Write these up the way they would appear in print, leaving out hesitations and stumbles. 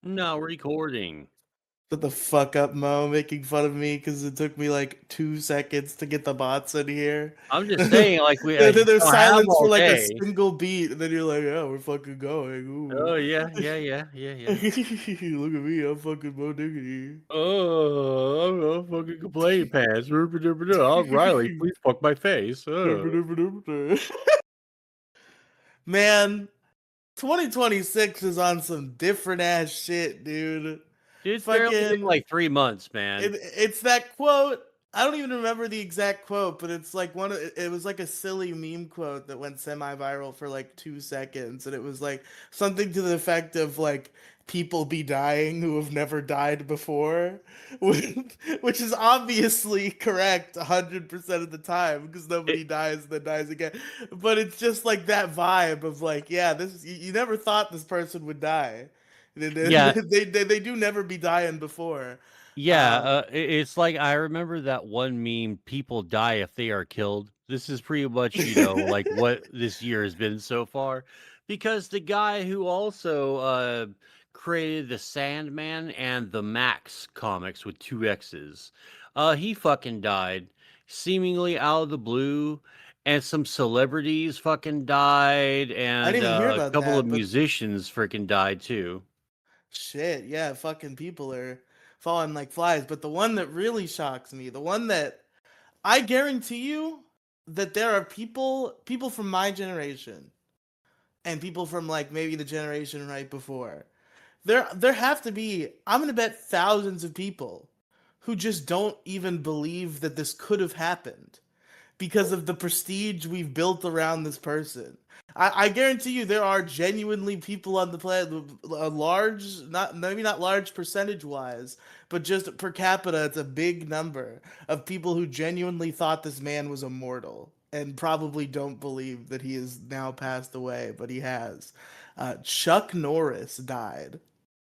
No recording. Shut the fuck up, Mo, making fun of me because it took me like 2 seconds to get the bots in here. I'm just saying, like, I There's don't have silence for all like a day. single beat, and then you're like, "Oh, we're fucking going." Oh, Ooh. yeah, yeah, yeah, yeah, yeah. Look at me, I'm fucking Mo Diggity. Oh, I'm a fucking complain pants. Oh, Riley, please fuck my face. Man, 2026 is on some different ass shit, dude. Dude, it's barely been Fucking like 3 months, man. it's that quote. I don't even remember the exact quote, but it's like it was like a silly meme quote that went semi-viral for like 2 seconds, and it was like something to the effect of like people be dying who have never died before, which is obviously correct 100% of the time because It nobody dies then dies again. But it's just like that vibe of like, yeah, this you never thought this person would die. They, yeah, they do never be dying before. yeah, it's like I remember that one meme, "People die if they are killed." This is pretty much, like, what this year has been so far, because the guy who also, created the Sandman and the Max comics with 2 X's, he fucking died, seemingly out of the blue, and some celebrities fucking died, I and, didn't even hear a about couple of that, but musicians freaking died too. shit, yeah, fucking people are falling like flies. But the one that really shocks me, the one that I guarantee you that there are people from my generation and people from like maybe the generation right before. There have to be, I'm gonna bet thousands of people who just don't even believe that this could have happened because of the prestige we've built around this person. I guarantee you there are genuinely people on the planet, a large, not maybe not large percentage wise, but just per capita, it's a big number of people who genuinely thought this man was immortal and probably don't believe that he is now passed away, but he has. Chuck Norris died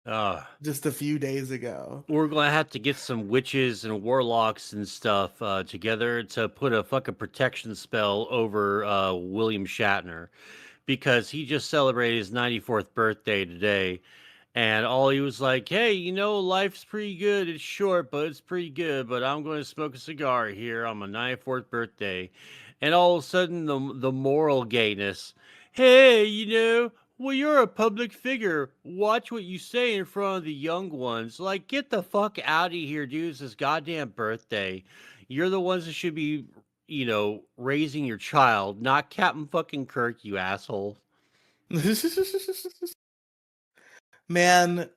Ugh. just a few days ago. We're gonna have to get some witches and warlocks and stuff together to put a fucking protection spell over William Shatner because he just celebrated his 94th birthday today. And all he was like, hey, life's pretty good. It's short, but it's pretty good. But I'm going to smoke a cigar here on my 94th birthday. And all of a sudden, the moral gayness, hey, well, you're a public figure. Watch what you say in front of the young ones. Like, get the fuck out of here, dude. It's his goddamn birthday. You're the ones that should be, raising your child, not Captain fucking Kirk, you asshole. Man,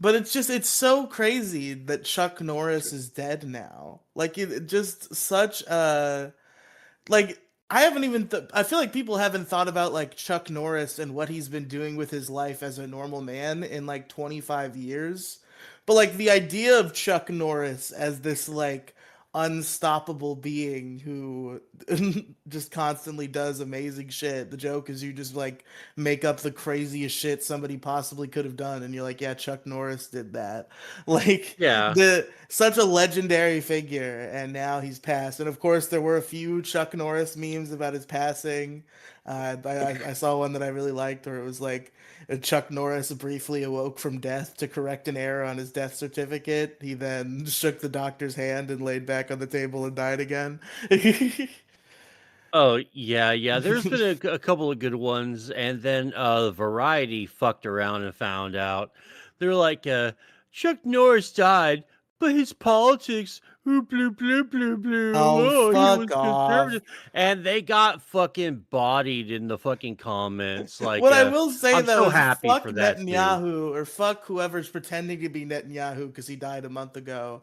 but it's so crazy that Chuck Norris is dead now. Like it just such a like I haven't even I feel like people haven't thought about like Chuck Norris and what he's been doing with his life as a normal man in like 25 years. But like the idea of Chuck Norris as this like unstoppable being who just constantly does amazing shit. The joke is you just like make up the craziest shit somebody possibly could have done and you're like, yeah, Chuck Norris did that. Like Yeah. the such a legendary figure and now he's passed. And of course there were a few Chuck Norris memes about his passing. I saw one that I really liked where it was like Chuck Norris briefly awoke from death to correct an error on his death certificate. He then shook the doctor's hand and laid back on the table and died again. Oh, yeah, yeah. There's been a couple of good ones, and then Variety fucked around and found out. They're like, Chuck Norris died, but his politics, ooh, blue, blue, blue, blue. Oh, Oh, he fuck was conservative, off. and they got fucking bodied in the fucking comments. Like, What I will say I'm though so is happy fuck for that too. Netanyahu or fuck whoever's pretending to be Netanyahu because he died a month ago.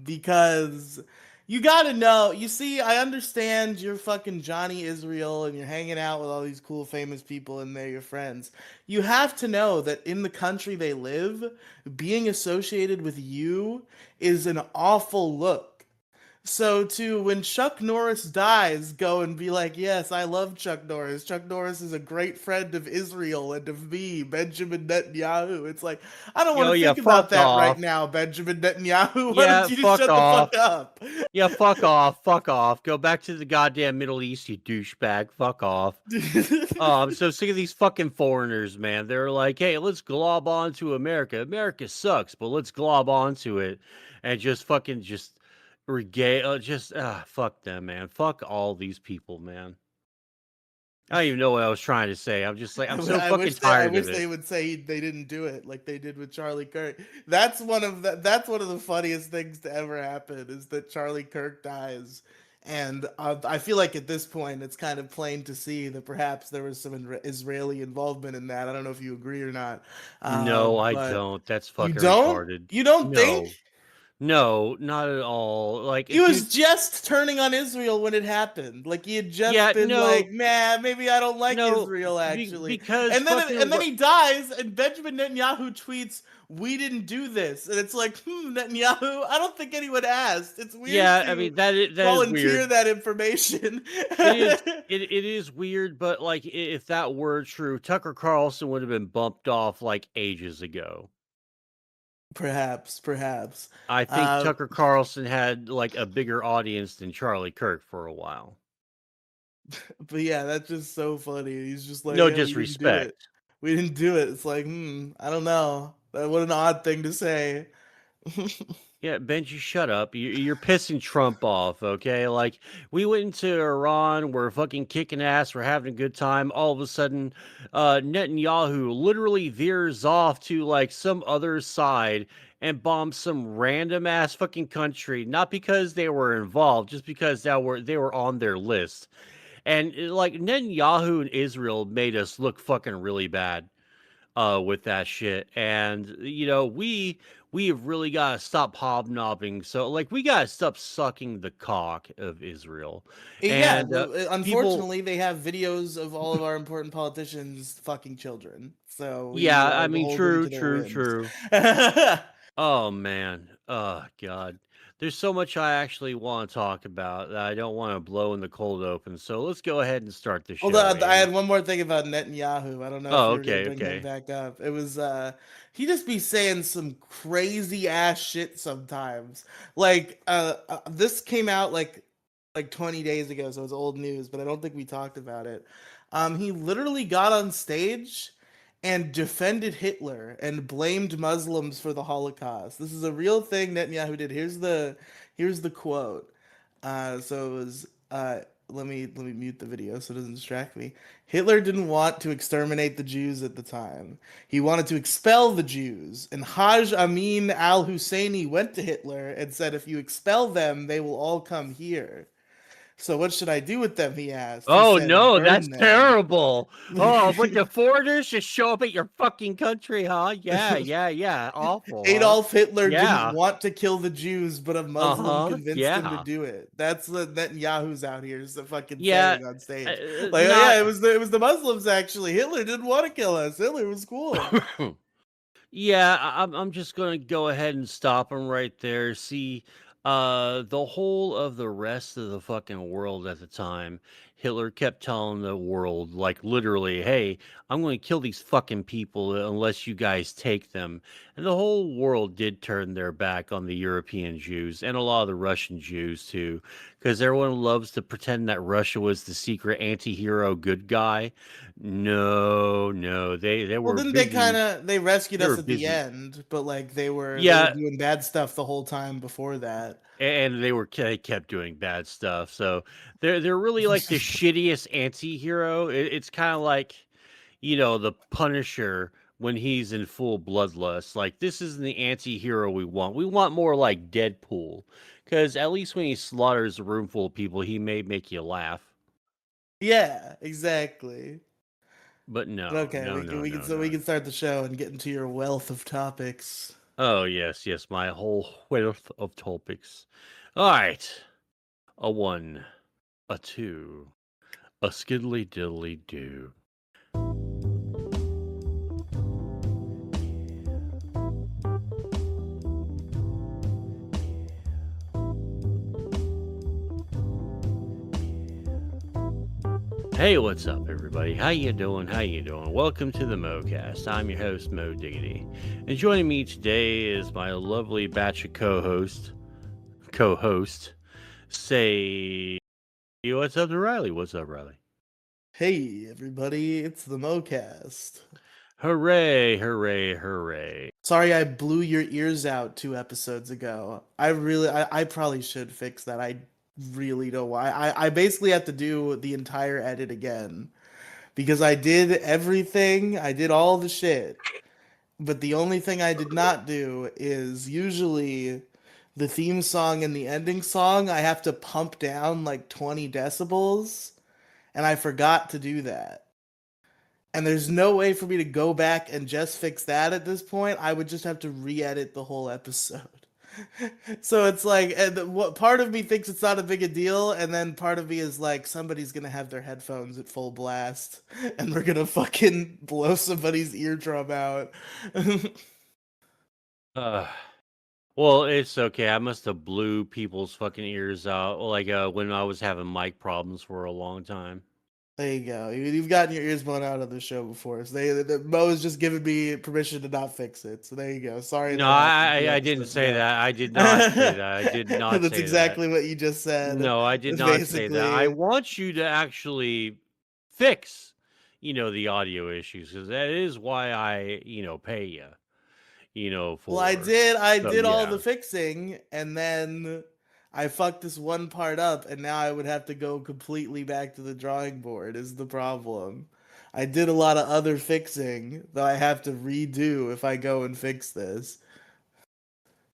Because you gotta know, you see, I understand you're fucking Johnny Israel and you're hanging out with all these cool famous people and they're your friends. You have to know that in the country they live, being associated with you is an awful look. So to when Chuck Norris dies, go and be like, yes, I love Chuck Norris. Chuck Norris is a great friend of Israel and of me, Benjamin Netanyahu. It's like, I don't want Yo, to yeah, think about fuck that right off. now, Benjamin Netanyahu. Why don't Yeah, you just fuck shut the off. fuck up? Yeah, fuck off. Fuck off. Go back to the goddamn Middle East, you douchebag. Fuck off. Oh, I'm so sick of these fucking foreigners, man. They're like, hey, let's glob onto America. America sucks, but let's glob onto it and just fucking just regale. Fuck them, man. Fuck all these people, man. I don't even know what I was trying to say. I'm just like, I'm so fucking I tired wish of they it. would say they didn't do it like they did with Charlie Kirk. That's one of the funniest things to ever happen is that Charlie Kirk dies, and I feel like at this point it's kind of plain to see that perhaps there was some Israeli involvement in that. I don't know if you agree or not, No, I but don't. That's you fucking don't retarded. you don't think No, no, not at all. he Like, was dude, just turning on Israel when it happened. Like he had just yeah, been no, like, "Man, maybe I don't like no, Israel actually." because And then he dies, and Benjamin Netanyahu tweets, "We didn't do this," and it's like, Netanyahu, I don't think anyone asked. It's weird yeah, I to mean that is volunteer weird. that information. It is weird, but like if that were true, Tucker Carlson would have been bumped off like ages ago. Perhaps, perhaps. I think Uh, Tucker Carlson had like a bigger audience than Charlie Kirk for a while. but yeah, that's just so funny. He's just like, No "Yeah, we didn't do it. disrespect. We didn't do it." It's like, I don't know. What an odd thing to say. Yeah, Benji, shut up. You're pissing Trump off, okay? Like, we went into Iran, we're fucking kicking ass, we're having a good time. All of a sudden, Netanyahu literally veers off to like some other side and bombs some random ass fucking country, not because they were involved, just because they were on their list. And like Netanyahu and Israel made us look fucking really bad with that shit. And we have really got to stop hobnobbing. So like we got to stop sucking the cock of Israel. Yeah, And people, unfortunately, they have videos of all of our important politicians fucking children, so we yeah, I are mean, beholden true, to their true, whims. true. Oh man, oh god. There's so much I actually want to talk about that I don't want to blow in the cold open. So let's go ahead and start the Hold show, on, I Andy. had one more thing about Netanyahu. I don't know if Oh, you were gonna okay, bring him okay. back up. It was he just be saying some crazy ass shit sometimes. Like this came out like 20 days ago, so it's old news, but I don't think we talked about it. He literally got on stage and defended Hitler and blamed Muslims for the Holocaust. This is a real thing Netanyahu did. Here's the quote. So it was let me mute the video so it doesn't distract me. Hitler didn't want to exterminate the Jews at the time. He wanted to expel the Jews. And Haj Amin al-Husseini went to Hitler and said, "If you expel them, they will all come here. So what should I do with them?" He asked. He Oh said, no, "Burn that's them." terrible. Oh, but the foreigners just show up at your fucking country, huh? Yeah, yeah, yeah. Awful, huh? Adolf Hitler didn't Yeah. want to kill the Jews, but a Muslim Uh-huh. convinced him to Yeah. do it. That's what Netanyahu's out here is fucking Yeah. saying on stage. Like, oh Not yeah, it was the Muslims actually. Hitler didn't want to kill us. Hitler was cool. Yeah, I'm just gonna go ahead and stop him right there. See, the whole of the rest of the fucking world at the time, Hitler kept telling the world, like literally, "Hey, I'm going to kill these fucking people unless you guys take them." And the whole world did turn their back on the European Jews and a lot of the Russian Jews too, because everyone loves to pretend that Russia was the secret anti-hero good guy. No, no, they Well, were didn't they kind busy. of they rescued They were us at the busy. end, but like they were Yeah, doing bad stuff the whole time before that. and they kept doing bad stuff. So they're really like the shittiest anti-hero. It's kind of like, the Punisher when he's in full bloodlust. Like this isn't the anti-hero we want. We want more like Deadpool. Cuz at least when he slaughters a room full of people, he may make you laugh. Yeah, exactly. But But no, okay, no, we can no, we can no, so we no. can start the show and get into your wealth of topics. Oh, yes, yes, my whole wealth of topics. All right. A 1, a 2, a skiddly diddly do. Hey, what's up, everybody? How you doing? How you doing? Welcome to the MoCast. I'm your host, Mo Diggity, and joining me today is my lovely batch of co-host. Say, what's up to Riley? What's up, Riley? Hey everybody, it's the MoCast. Hooray! Hooray! Hooray! Sorry I blew your ears out 2 episodes ago. I probably should fix that. I really don't why. I basically have to do the entire edit again because I did everything. I did all the shit. But the only thing I did not do is usually the theme song and the ending song I have to pump down like 20 decibels, and I forgot to do that. And there's no way for me to go back and just fix that at this point. I would just have to re-edit the whole episode. So it's like, and what part of me thinks it's not a big a deal, and then part of me is like, somebody's gonna have their headphones at full blast, and we're gonna fucking blow somebody's eardrum out. Uh, well, it's okay. I must have blew people's fucking ears out, like when I was having mic problems for a long time. There you go. You've gotten your ears blown out on the show before. So Mo has just given me permission to not fix it. So there you go. Sorry No, that happened a few I didn't episodes say ago. that. I did not say that. I did not That's say that. exactly what you just said. No, I did It's not say that. I basically, want you to actually fix, the audio issues because that is why I, pay you, well, I for. did I So did all the yeah. fixing, and then I fucked this one part up, and now I would have to go completely back to the drawing board is the problem. I did a lot of other fixing that I have to redo if I go and fix this.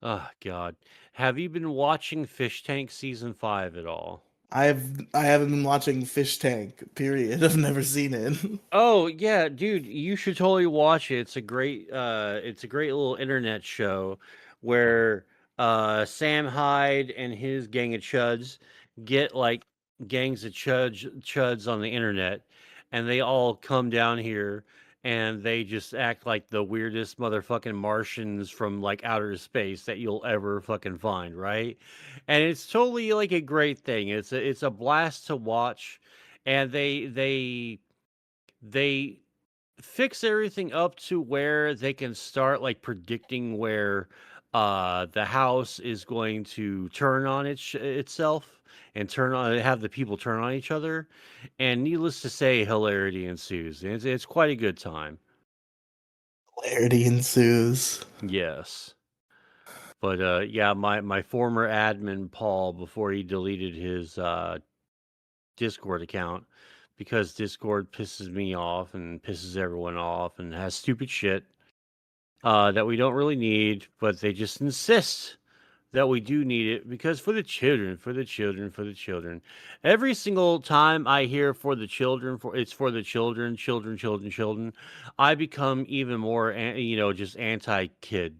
Oh God, have you been watching Fish Tank season 5 at all? I haven't been watching Fish Tank, period. I've never seen it. Oh yeah, dude, you should totally watch it. It's a great little internet show where Sam Hyde and his gang of chuds get like gangs of chuds on the internet, and they all come down here and they just act like the weirdest motherfucking Martians from like outer space that you'll ever fucking find, right? And it's totally like a great thing. It's a blast to watch, and they fix everything up to where they can start like predicting where the house is going to turn on itself and turn on have the people turn on each other, and needless to say hilarity ensues. It's quite a good time. Hilarity ensues. Yes, but yeah, my former admin Paul, before he deleted his Discord account, because Discord pisses me off and pisses everyone off and has stupid shit that we don't really need, but they just insist that we do need it because for the children, for the children, for the children. Every single time I hear for the children, for the children, children, children, children, I become even more, just anti kid.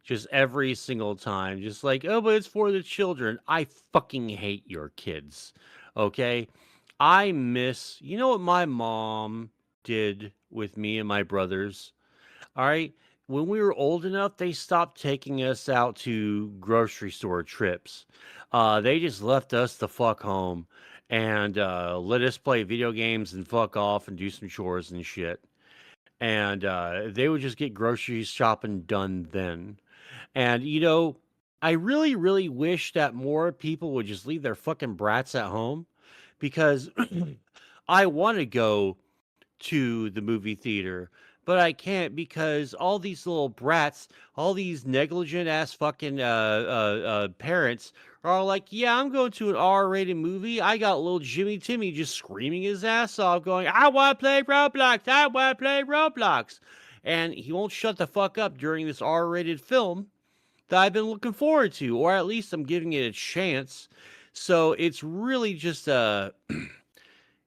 Just every single time, just like, oh, but it's for the children. I fucking hate your kids. Okay. You know what my mom did with me and my brothers? All right. When we were old enough, they stopped taking us out to grocery store trips. They just left us the fuck home and let us play video games and fuck off and do some chores and shit. And they would just get grocery shopping done then. And, I really, really wish that more people would just leave their fucking brats at home because I want to go to the movie theater, but I can't because all these little brats, all these negligent ass fucking parents are all like, "Yeah, I'm going to an R-rated movie. I got little Jimmy Timmy just screaming his ass off, going, I want to play Roblox. I want to play Roblox," and he won't shut the fuck up during this R-rated film that I've been looking forward to, or at least I'm giving it a chance. So it's really just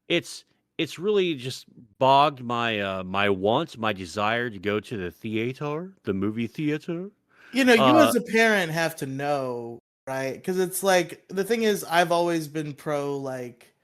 it's it's really just bogged my wants, my desire to go to the theater, the movie theater. You Uh as a parent have to know, right? Because it's like the thing is, I've always been pro like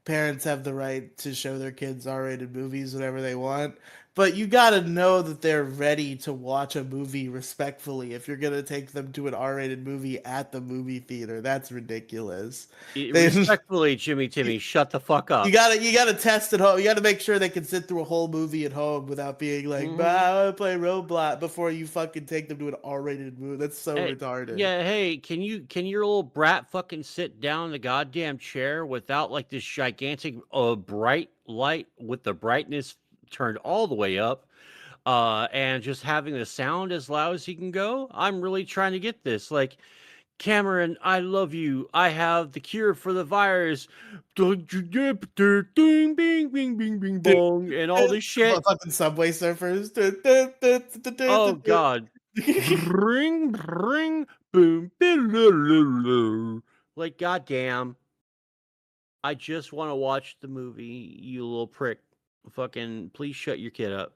parents have the right to show their kids R-rated movies whenever they want. But you gotta know that they're ready to watch a movie respectfully if you're gonna take them to an R-rated movie at the movie theater. That's ridiculous. They Respectfully, Jimmy Timmy, shut the fuck you up. gotta test at home. You gotta make sure they can sit through a whole movie at home without being like, "Bah, Hmm. I wanna play Roblox," before you fucking take them to an R-rated movie. That's so Hey, retarded. yeah, hey, can your little brat fucking sit down in the goddamn chair without like this gigantic bright light with the brightness turned all the way up, and just having the sound as loud as he can go? I'm really trying to get this. Like, Cameron, I love you. I have the cure for the virus. Ding, bing, bing, bing, bing, Dude, bong, and all this shit. fucking Subway Surfers. Oh God. Bring, bring, boom, bilululu. Like, goddamn. I just want to watch the movie, you little prick. Fucking, please shut your kid up.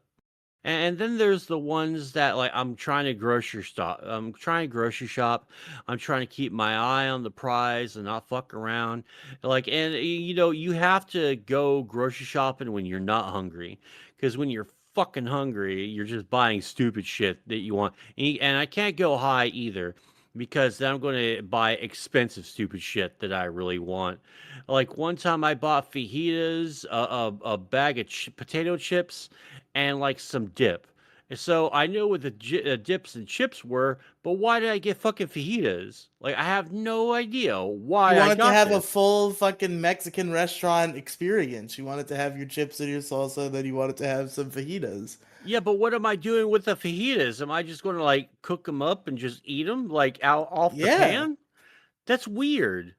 And then there's the ones that like I'm trying to grocery stop. I'm trying to grocery shop. I'm trying to keep my eye on the prize and not fuck around. Like, and you know, you have to go grocery shopping when you're not hungry, because when you're fucking hungry, you're just buying stupid shit that you want. And I can't go high either, because then I'm going to buy expensive stupid shit that I really want. Like one time I bought fajitas, a bag of potato chips, and like some dip. And so I know what the dips and chips were, but why did I get fucking fajitas? Like, I have no idea You why I wanted to got have a this. full fucking Mexican restaurant experience. You wanted to have your chips and your salsa, then you wanted to have some fajitas. Yeah, but what am I doing with the fajitas? Am I just going to like cook them up and just eat them like out off the Yeah. pan? That's weird.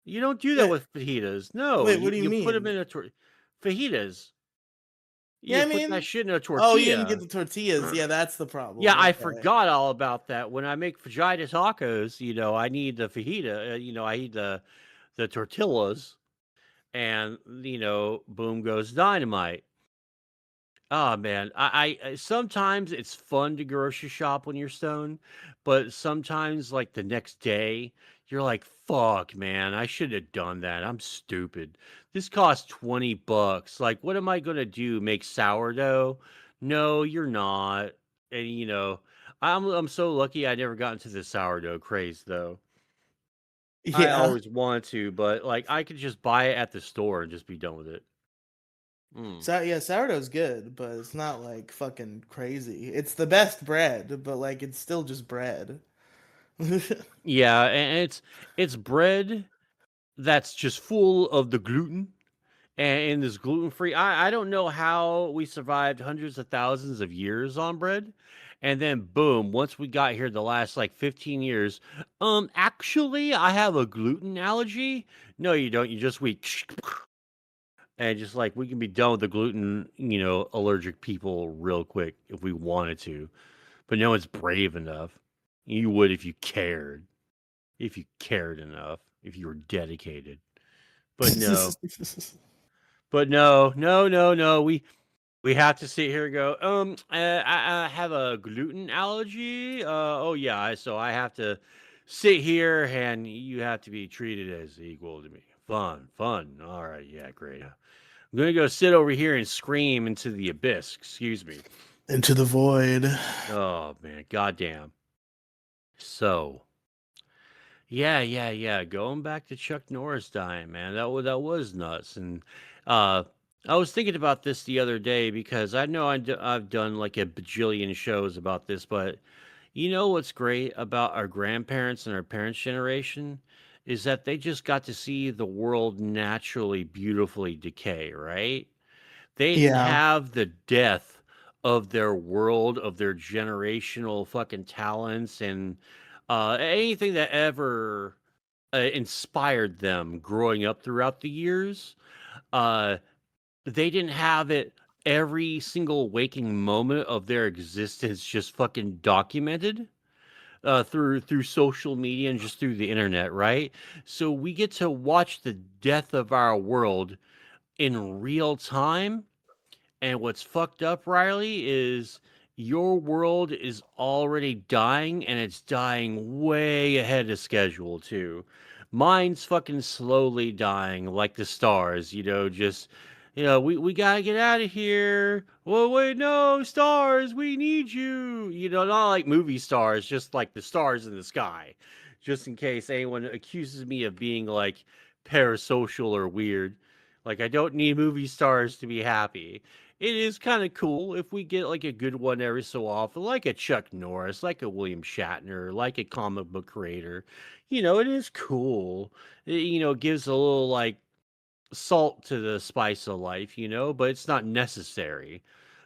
You don't do that Wait, with fajitas. No, wait, what do you you put them mean? in a fajitas. Yeah, You I put that mean, shit in a oh, you didn't get tortilla. the tortillas. Yeah, that's the Yeah, problem. I Okay. forgot all about that. When I make fajita tacos, I need the fajita. I need the tortillas, and boom goes dynamite. Oh man, sometimes it's fun to grocery shop when you're stoned, but sometimes like the next day, you're like, "Fuck, man, I should have done that. I'm stupid. This cost $20. Like, what am I gonna do? Make sourdough? No, you're not." And I'm so lucky I never got into the sourdough craze though. I Yeah. always wanted to, but like I could just buy it at the store and just be done with it. Mm. So yeah, sourdough's good, but it's not like fucking crazy. It's the best bread, but like it's still just bread. Yeah, and it's bread that's just full of the gluten and is gluten free. I don't know how we survived hundreds of thousands of years on bread. And then boom, once we got here the last like 15 years, actually I have a gluten allergy. No, you don't. You just weak and just like we can be done with the gluten, allergic people real quick if we wanted to. But no one's brave enough. You would if you cared. If you cared enough, if you were dedicated. But no. But no, no, no, no. We have to sit here and go. I have a gluten allergy. Oh yeah. So I have to sit here, and you have to be treated as equal to me. Fun, fun. All right, yeah, great. I'm gonna go sit over here and scream into the abyss. Excuse me. Into the void. Oh man, goddamn. So yeah, yeah, yeah. Going back to Chuck Norris dying, man, that was nuts. And uh, I was thinking about this the other day because I know I've done like a bajillion shows about this, but you know what's great about our grandparents and our parents' generation is that they just got to see the world naturally, beautifully decay, right? They didn't Yeah. have the death of their world, of their generational fucking talents, and anything that ever inspired them growing up throughout the years. Uh, they didn't have it every single waking moment of their existence just fucking documented through social media and just through the internet, right? So we get to watch the death of our world in real time. And what's fucked up, Riley, is your world is already dying, and it's dying way ahead of schedule too. Mine's fucking slowly dying like the stars, just we gotta get out of here. Well, wait, no, stars, we need you. Not like movie stars, just like the stars in the sky, just in case anyone accuses me of being like parasocial or weird. Like, I don't need movie stars to be happy. It is kind of cool if we get like a good one every so often, like a Chuck Norris, like a William Shatner, like a comic book creator. It is cool. It gives a little like salt to the spice of life, but it's not necessary.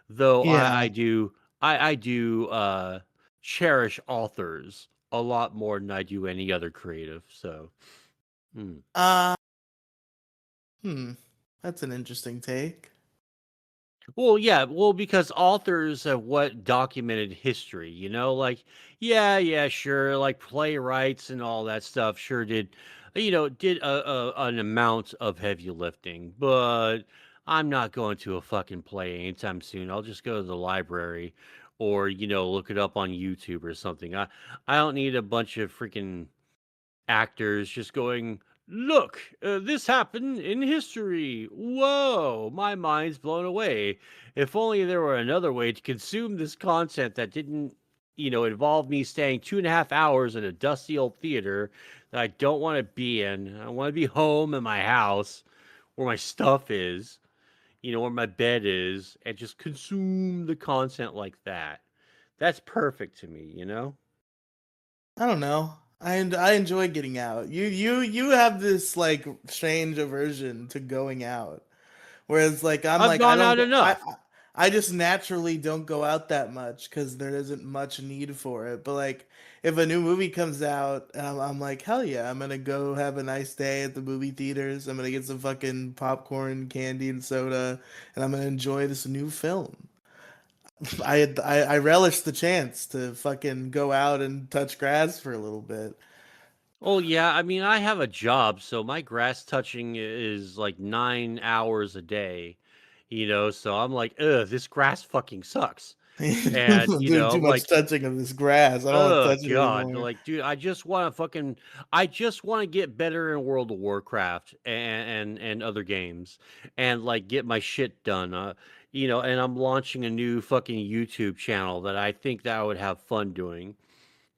Though I Yeah. do I do cherish authors a lot more than I do any other creative. So hmm. Uh, hmm. That's an interesting take. Well, yeah, well, because authors have what documented history, like, yeah, sure, like playwrights and all that stuff, sure did an amount of heavy lifting, but I'm not going to a fucking play anytime soon. I'll just go to the library or look it up on YouTube or something. I don't need a bunch of freaking actors just going, look, this happened in history. Whoa, my mind's blown away. If only there were another way to consume this content that didn't, involve me staying 2.5 hours in a dusty old theater that I don't want to be in. I want to be home in my house where my stuff is, where my bed is, and just consume the content like that. That's perfect to me. I don't know. I enjoy getting out. You have this like strange aversion to going out. Whereas like I'm I've like I gone don't out go enough. I just naturally don't go out that much because there isn't much need for it. But like if a new movie comes out, I'm like hell yeah, I'm gonna go have a nice day at the movie theaters. I'm gonna get some fucking popcorn, candy, and soda, and I'm gonna enjoy this new film. I relish the chance to fucking go out and touch grass for a little bit. Oh yeah, I mean, I have a job, so my grass touching is like 9 hours a day, so I'm like, ugh, this grass fucking sucks. And, I'm doing too I'm much like, touching of this grass. I don't want to oh touch it God. anymore. Like, dude, I just want to get better in World of Warcraft and other games and like get my shit done. And I'm launching a new fucking YouTube channel that I think that I would have fun doing.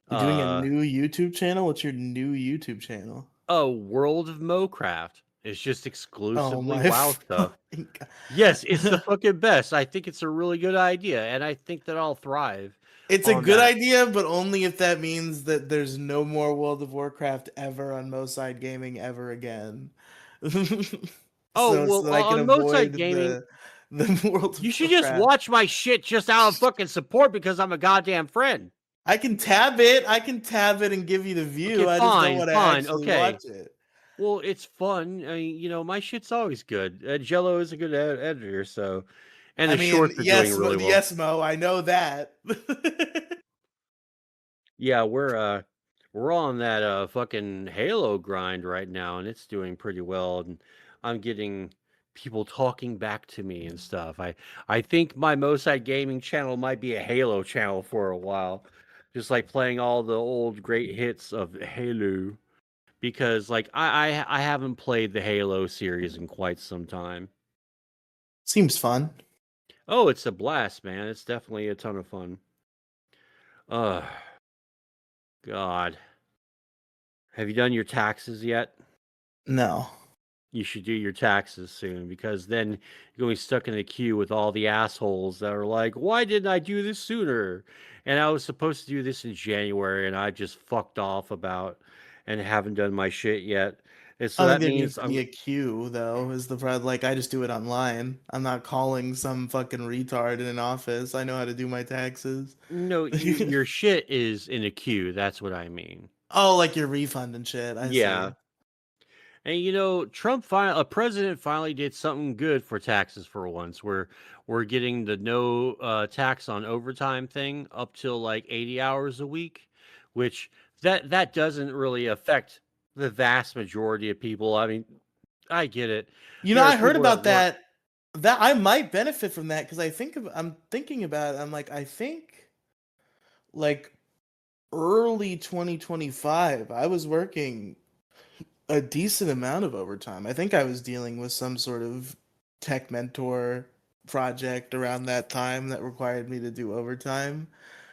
You're doing a Uh new YouTube channel? What's your new YouTube channel? Oh, World of Mocraft. It's just Oh exclusively my WoW stuff. fucking Yes, it's the god. fucking best. I think it's a really good idea, and I think that I'll thrive It's a on good that. idea, but only if that means that there's no more World of Warcraft ever on Moside Gaming ever again. Oh, So well, that I can on Mozart avoid Gaming, the World you of should just Warcraft. watch my shit just out of fucking support because I'm a goddamn friend. I can tab it. I can tab it and give you the Okay, view. I just don't fine, want to fine, actually okay. watch it. Well, it's fun. I mean, my shit's always good. Jello is a good editor, so, and I the mean, shorts are doing really well. yes, Mo, I know that. Yeah, we're on that fucking Halo grind right now, and it's doing pretty well. And I'm getting people talking back to me and stuff. I think my Moside Gaming channel might be a Halo channel for a while, just like playing all the old great hits of Halo. Because like I haven't played the Halo series in quite some time. Seems fun. Oh, it's a blast, man! It's definitely a ton of fun. Oh God, have you done your taxes yet? No. You should do your taxes soon because then you're going to be stuck in a queue with all the assholes that are like, why didn't I do this sooner? And I was supposed to do this in January and I just fucked off about and haven't done my shit yet. And I so don't think that there needs means to be I'm a queue though, is the problem. Like I just do it online. I'm not calling some fucking retard in an office. I know how to do my taxes. no, your shit is in a queue. That's what I mean. Oh, like your refund and shit. I see. Yeah. And a president finally did something good for taxes for once. We're getting the no tax on overtime thing up till like 80 hours a week, which that doesn't really affect the vast majority of people. I mean, I get it. There are I heard people that about work. that. That I might benefit from that because I'm thinking about it. I'm like, I think like early 2025, I was working a decent amount of overtime. I think I was dealing with some sort of tech mentor project around that time that required me to do overtime.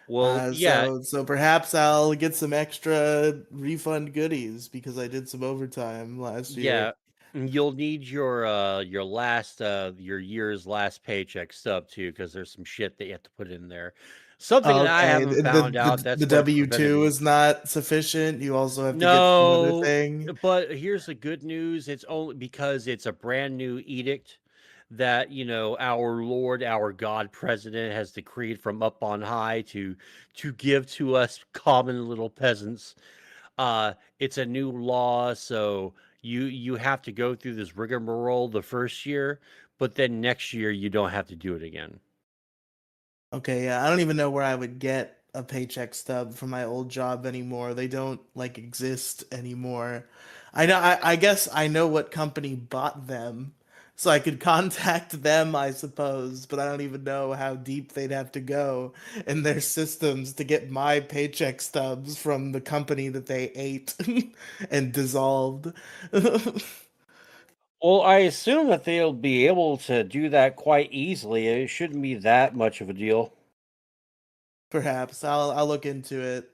Well, yeah, So perhaps I'll get some extra refund goodies because I did some overtime last year. yeah, you'll need your last your year's last paycheck stub too, because there's some shit that you have to put in there. Something that I Okay, haven't found out the that's what prevented W-2 me. is not sufficient. You also have to get some other No, thing. but here's the good news. It's only because it's a brand new edict that, our Lord, our God president has decreed from up on high to give to us common little peasants. It's a new law, so you have to go through this rigmarole the first year, but then next year you don't have to do it again. Okay, yeah, I don't even know where I would get a paycheck stub from my old job anymore. They don't like exist anymore. I guess I know what company bought them, so I could contact them, I suppose, but I don't even know how deep they'd have to go in their systems to get my paycheck stubs from the company that they ate and dissolved. Well, I assume that they'll be able to do that quite easily. It shouldn't be that much of a deal. Perhaps I'll look into it.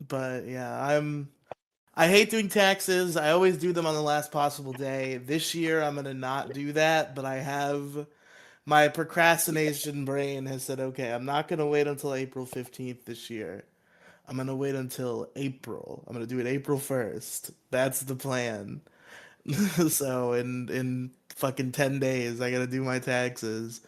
But yeah, I hate doing taxes. I always do them on the last possible day. This year I'm gonna not do that, but I have my procrastination brain has said, okay, I'm not gonna wait until April 15th this year. I'm gonna wait until April. I'm gonna do it April 1st. That's the plan. So in fucking 10 days I gotta do my taxes.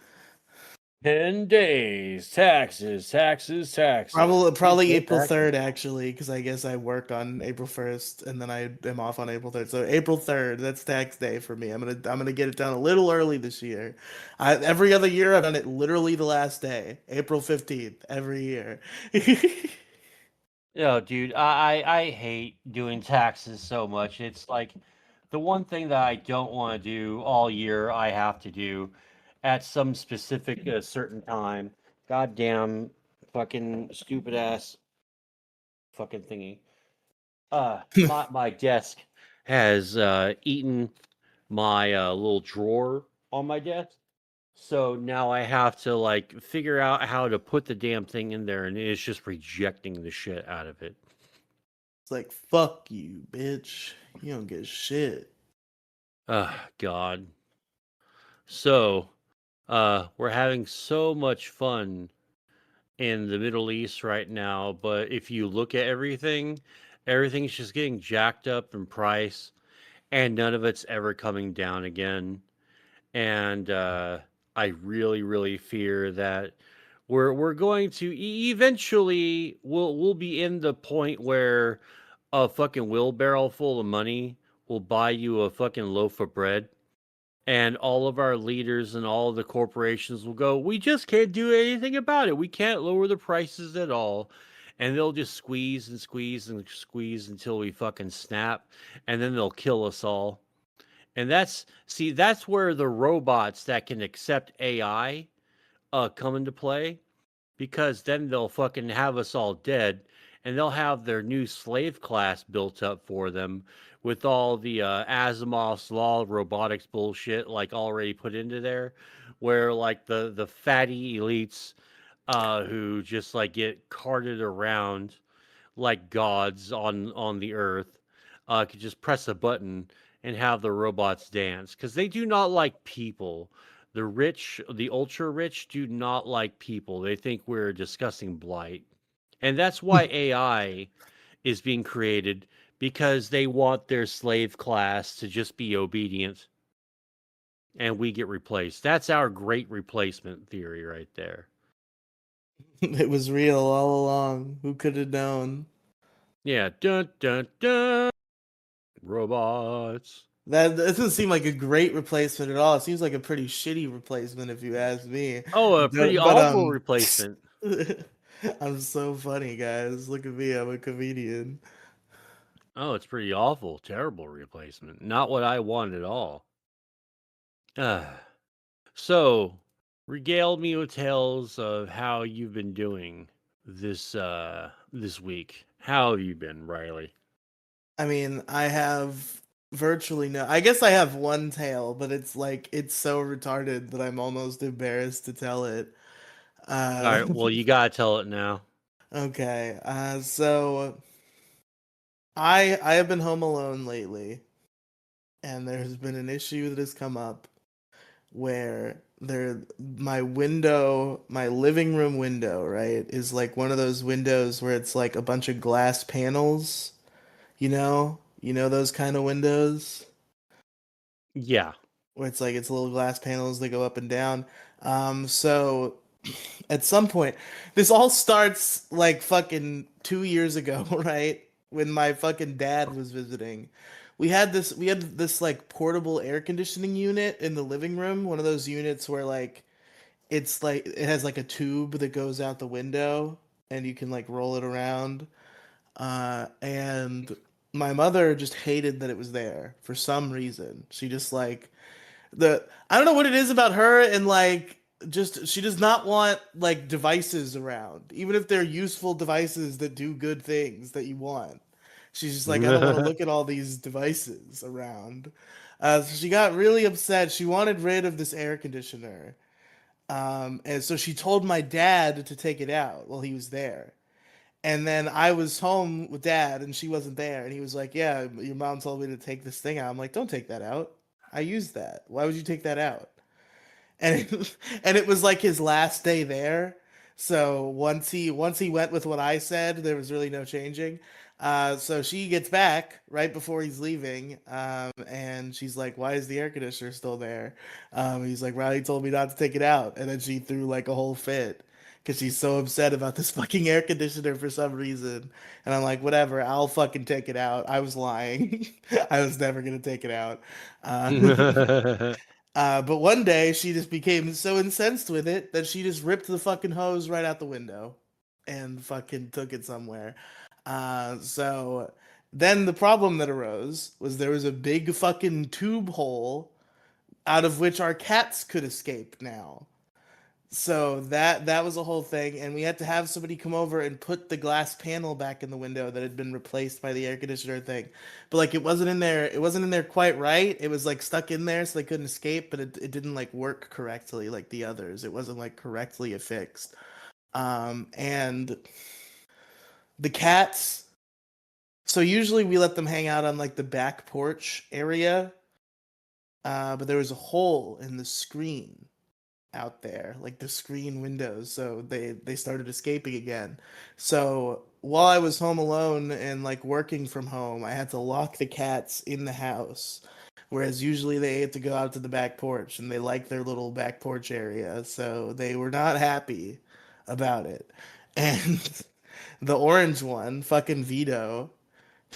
10 days, taxes, taxes, taxes. You Probably pay April taxes. 3rd actually, because I guess I work on April 1st and then I am off on April 3rd. So April 3rd, that's tax day for me. I'm gonna get it done a little early this year. Every other year I've done it literally the last day, April 15th, every year. No, dude, I hate doing taxes so much. It's like the one thing that I don't want to do all year, I have to do at some specific certain time. Goddamn fucking stupid ass fucking thingy. My desk has eaten my little drawer on my desk. So now I have to like figure out how to put the damn thing in there, and it's just rejecting the shit out of it. It's like fuck you, bitch. You don't get shit. God. So, we're having so much fun in the Middle East right now, but if you look at everything, everything's just getting jacked up in price, and none of it's ever coming down again. And I really, really fear that we're going to eventually we'll be in the point where a fucking wheelbarrow full of money will buy you a fucking loaf of bread, and all of our leaders and all of the corporations will go, we just can't do anything about it, we can't lower the prices at all, and they'll just squeeze and squeeze and squeeze until we fucking snap, and then they'll kill us all. And that's where the robots that can accept AI come into play, because then they'll fucking have us all dead, and they'll have their new slave class built up for them with all the Asimov's law robotics bullshit like already put into there, where like the fatty elites who just like get carted around like gods on the earth could just press a button and have the robots dance, because they do not like people. The rich, the ultra rich, do not like people. They think we're a disgusting blight, and that's why AI is being created, because they want their slave class to just be obedient, and we get replaced. That's our great replacement theory right there. It was real all along. Who could have known? Yeah, dun dun dun. Robots. That doesn't seem like a great replacement at all. It seems like a pretty shitty replacement, if you ask me. Oh, a pretty But awful replacement. I'm so funny, guys. Look at me. I'm a comedian. Oh, it's pretty awful. Terrible replacement. Not what I want at all. Ah. So, regale me with tales of how you've been doing this week. How have you been, Riley? I mean, I have. Virtually no. I guess I have one tail, but it's like it's so retarded that I'm almost embarrassed to tell it. All Uh, right, well, you gotta tell it now. okay. So I have been home alone lately, and there has been an issue that has come up where my living room window, right, is like one of those windows where it's like a bunch of glass panels, you know those kind of windows Yeah. where it's like it's little glass panels that go up and down. So at some point, this all starts like fucking 2 years ago, right? When my fucking dad was visiting. We had this like portable air conditioning unit in the living room, one of those units where like it's like it has like a tube that goes out the window and you can like roll it around. And my mother just hated that it was there for some reason. She just like the I don't know what it is about her and like just she does not want like devices around, even if they're useful devices that do good things that you want. She's just like, I don't want to look at all these devices around. So she got really upset. She wanted rid of this air conditioner. And so she told my dad to take it out while he was there. And then I was home with dad and she wasn't there. And he was like, yeah, your mom told me to take this thing out. I'm like, don't take that out. I used that. Why would you take that out? And it was like his last day there. So once he went with what I said, there was really no changing. So she gets back right before he's leaving, and she's like, "Why is the air conditioner still there?" He's like, "Riley told me not to take it out," and then she threw like a whole fit because she's so upset about this fucking air conditioner for some reason. And I'm like, "Whatever, I'll fucking take it out." I was lying. I was never gonna take it out. Uh, but one day she just became so incensed with it that she just ripped the fucking hose right out the window and fucking took it somewhere. So then the problem that arose was there was a big fucking tube hole out of which our cats could escape now. So that was a whole thing, and we had to have somebody come over and put the glass panel back in the window that had been replaced by the air conditioner thing. But like it wasn't in there, it wasn't in there quite right. It was like stuck in there so they couldn't escape, but it didn't like work correctly like the others. It wasn't like correctly affixed. And the cats, so usually we let them hang out on like the back porch area, but there was a hole in the screen out there, like the screen windows, so they started escaping again. So while I was home alone and like working from home, I had to lock the cats in the house, whereas usually they had to go out to the back porch and they like their little back porch area, so they were not happy about it. And the orange one, fucking Vito,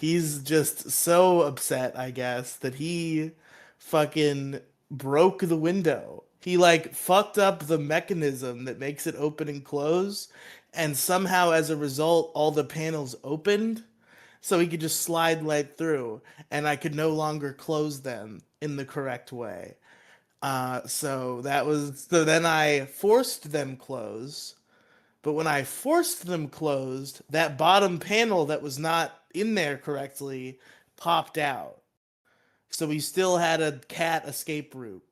he's just so upset, I guess, that he fucking broke the window. He like fucked up the mechanism that makes it open and close, and somehow as a result, all the panels opened, so he could just slide right through, and I could no longer close them in the correct way. So then I forced them close, but when I forced them closed, that bottom panel that was not in there correctly popped out. So we still had a cat escape route.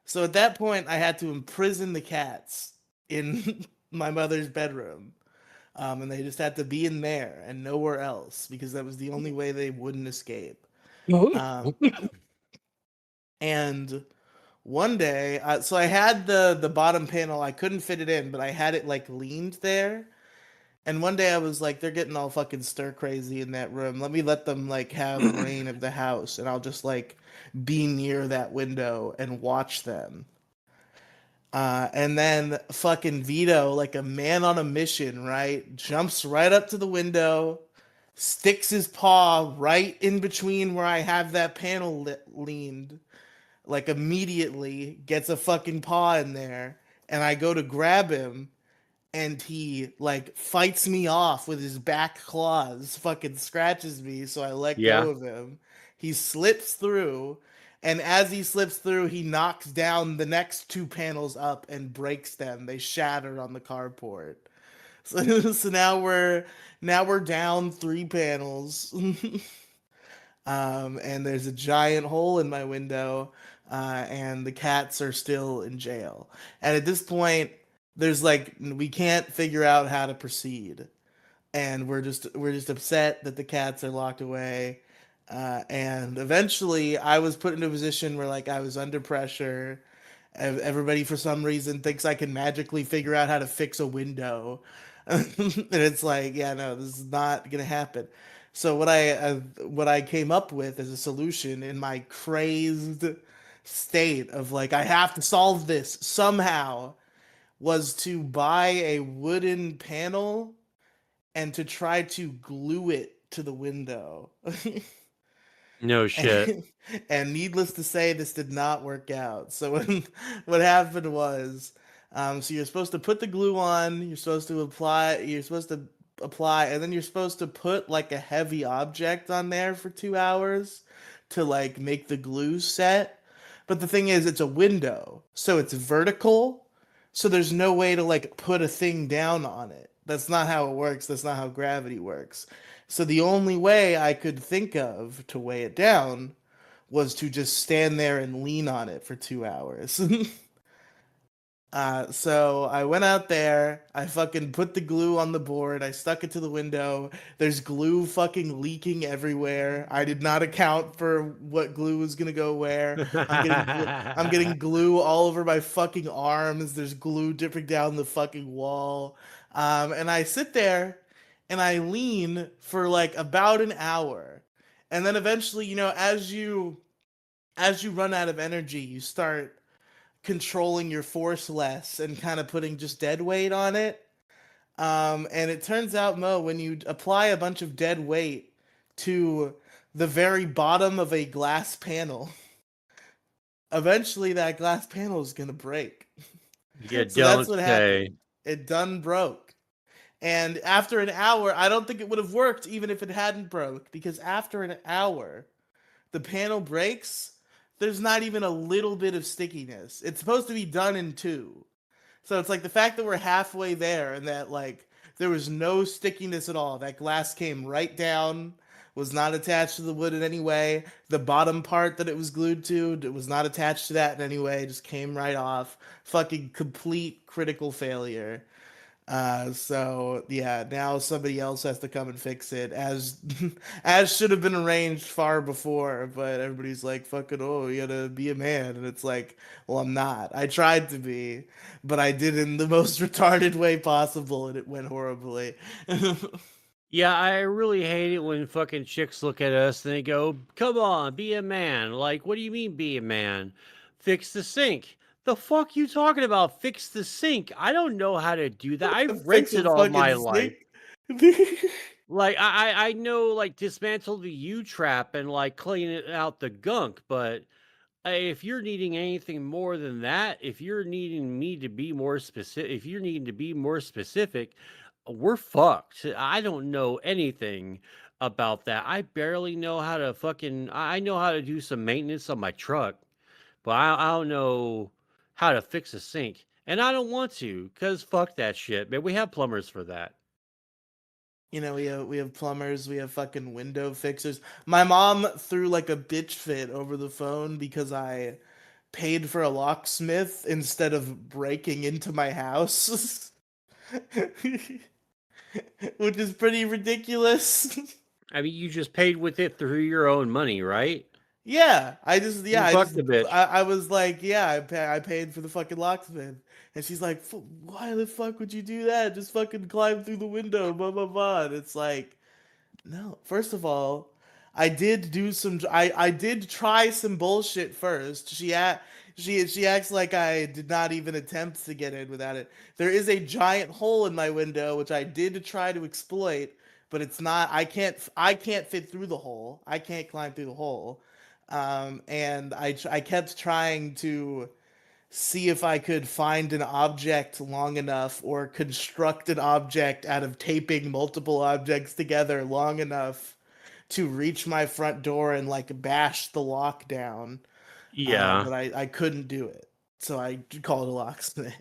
So at that point, I had to imprison the cats in my mother's bedroom. And they just had to be in there and nowhere else because that was the only way they wouldn't escape. Um, and one day, so I had the bottom panel. I couldn't fit it in, but I had it like leaned there. And one day I was like, they're getting all fucking stir crazy in that room. Let me let them like have reign of the house, and I'll just like be near that window and watch them. And then fucking Vito, like a man on a mission, right? Jumps right up to the window, sticks his paw right in between where I have that panel leaned, like immediately gets a fucking paw in there, and I go to grab him, and he like fights me off with his back claws, fucking scratches me, so I let Yeah. go of him. He slips through, and as he slips through, he knocks down the next two panels up and breaks them. They shatter on the carport. So, so now we're down three panels. And there's a giant hole in my window, and the cats are still in jail. And at this point, there's like we can't figure out how to proceed, and we're just upset that the cats are locked away. And eventually, I was put into a position where like I was under pressure. Everybody, for some reason, thinks I can magically figure out how to fix a window, and it's like, yeah, no, this is not gonna happen. So what I came up with as a solution in my crazed state of like I have to solve this somehow was to buy a wooden panel and to try to glue it to the window. No shit. and, and needless to say, this did not work out. So what happened was, so you're supposed to put the glue on, you're supposed to apply, and then you're supposed to put like a heavy object on there for 2 hours to like make the glue set. But the thing is, it's a window, so it's vertical, so there's no way to like put a thing down on it. That's not how it works. That's not how gravity works. So the only way I could think of to weigh it down was to just stand there and lean on it for 2 hours. So I went out there, I fucking put the glue on the board, I stuck it to the window. There's glue fucking leaking everywhere. I did not account for what glue was gonna go where. I'm getting glue all over my fucking arms. There's glue dripping down the fucking wall. And I sit there and I lean for like about an hour. And then eventually, as you run out of energy, you start controlling your force less and kind of putting just dead weight on it. And it turns out, Mo, when you apply a bunch of dead weight to the very bottom of a glass panel, eventually that glass panel is going to break. You So that's don't what say. happened. It done broke. And after an hour, I don't think it would have worked even if it hadn't broke, because after an hour, the panel breaks, there's not even a little bit of stickiness. It's supposed to be done in two. So it's like the fact that we're halfway there and that like there was no stickiness at all. That glass came right down, was not attached to the wood in any way. The bottom part that it was glued to it was not attached to that in any way. Just came right off. Fucking complete critical failure. So yeah, now somebody else has to come and fix it, as as should have been arranged far before. But everybody's like, "Fucking oh, you gotta be a man," and it's like, well, I'm not. I tried to be, but I did in the most retarded way possible, and it went horribly. Yeah, I really hate it when fucking chicks look at us and they go, "Come on, be a man." Like, what do you mean be a man? Fix the sink. The fuck you talking about? Fix the sink. I don't know how to do that. I've Fix rented a all fucking my life. snake. Like I know like dismantle the U trap and like clean it out the gunk, but if you're needing anything more than that, if you're needing me to be more specific, if you're needing to be more specific, we're fucked. I don't know anything about that. I barely know how to fucking. I know how to do some maintenance on my truck, but I don't know how to fix a sink, and I don't want to, cause fuck that shit. Man, we have plumbers for that. We have plumbers, we have fucking window fixers. My mom threw like a bitch fit over the phone because I paid for a locksmith instead of breaking into my house, which is pretty ridiculous. I mean, you just paid with it through your own money, right? Yeah, Fuck the bitch. I was like, yeah, I paid for the fucking locksmith, and she's like, why the fuck would you do that? Just fucking climb through the window, blah blah blah. And it's like, no, first of all, I did try some bullshit first. She acts like I did not even attempt to get in without it. There is a giant hole in my window which I did try to exploit, but it's not. I can't fit through the hole. I can't climb through the hole. And I kept trying to see if I could find an object long enough or construct an object out of taping multiple objects together long enough to reach my front door and like bash the lock down. Yeah. But I couldn't do it. So I called a locksmith.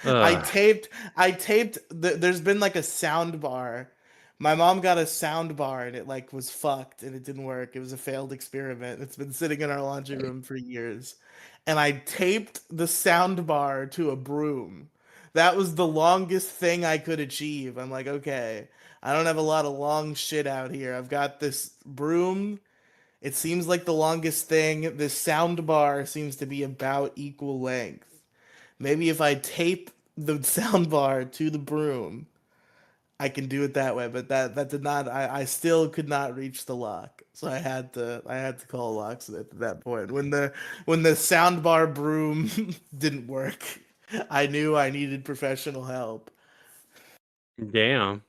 I Ugh. taped I taped there's been like a sound bar My mom got a sound bar and it like was fucked and it didn't work. It was a failed experiment. It's been sitting in our laundry room for years. And I taped the sound bar to a broom. That was the longest thing I could achieve. I'm like, okay, I don't have a lot of long shit out here. I've got this broom. It seems like the longest thing. This sound bar seems to be about equal length. Maybe if I tape the sound bar to the broom, I can do it that way, but that did not. I still could not reach the lock, so I had to call a locksmith at that point. When the soundbar broom didn't work, I knew I needed professional help. Damn.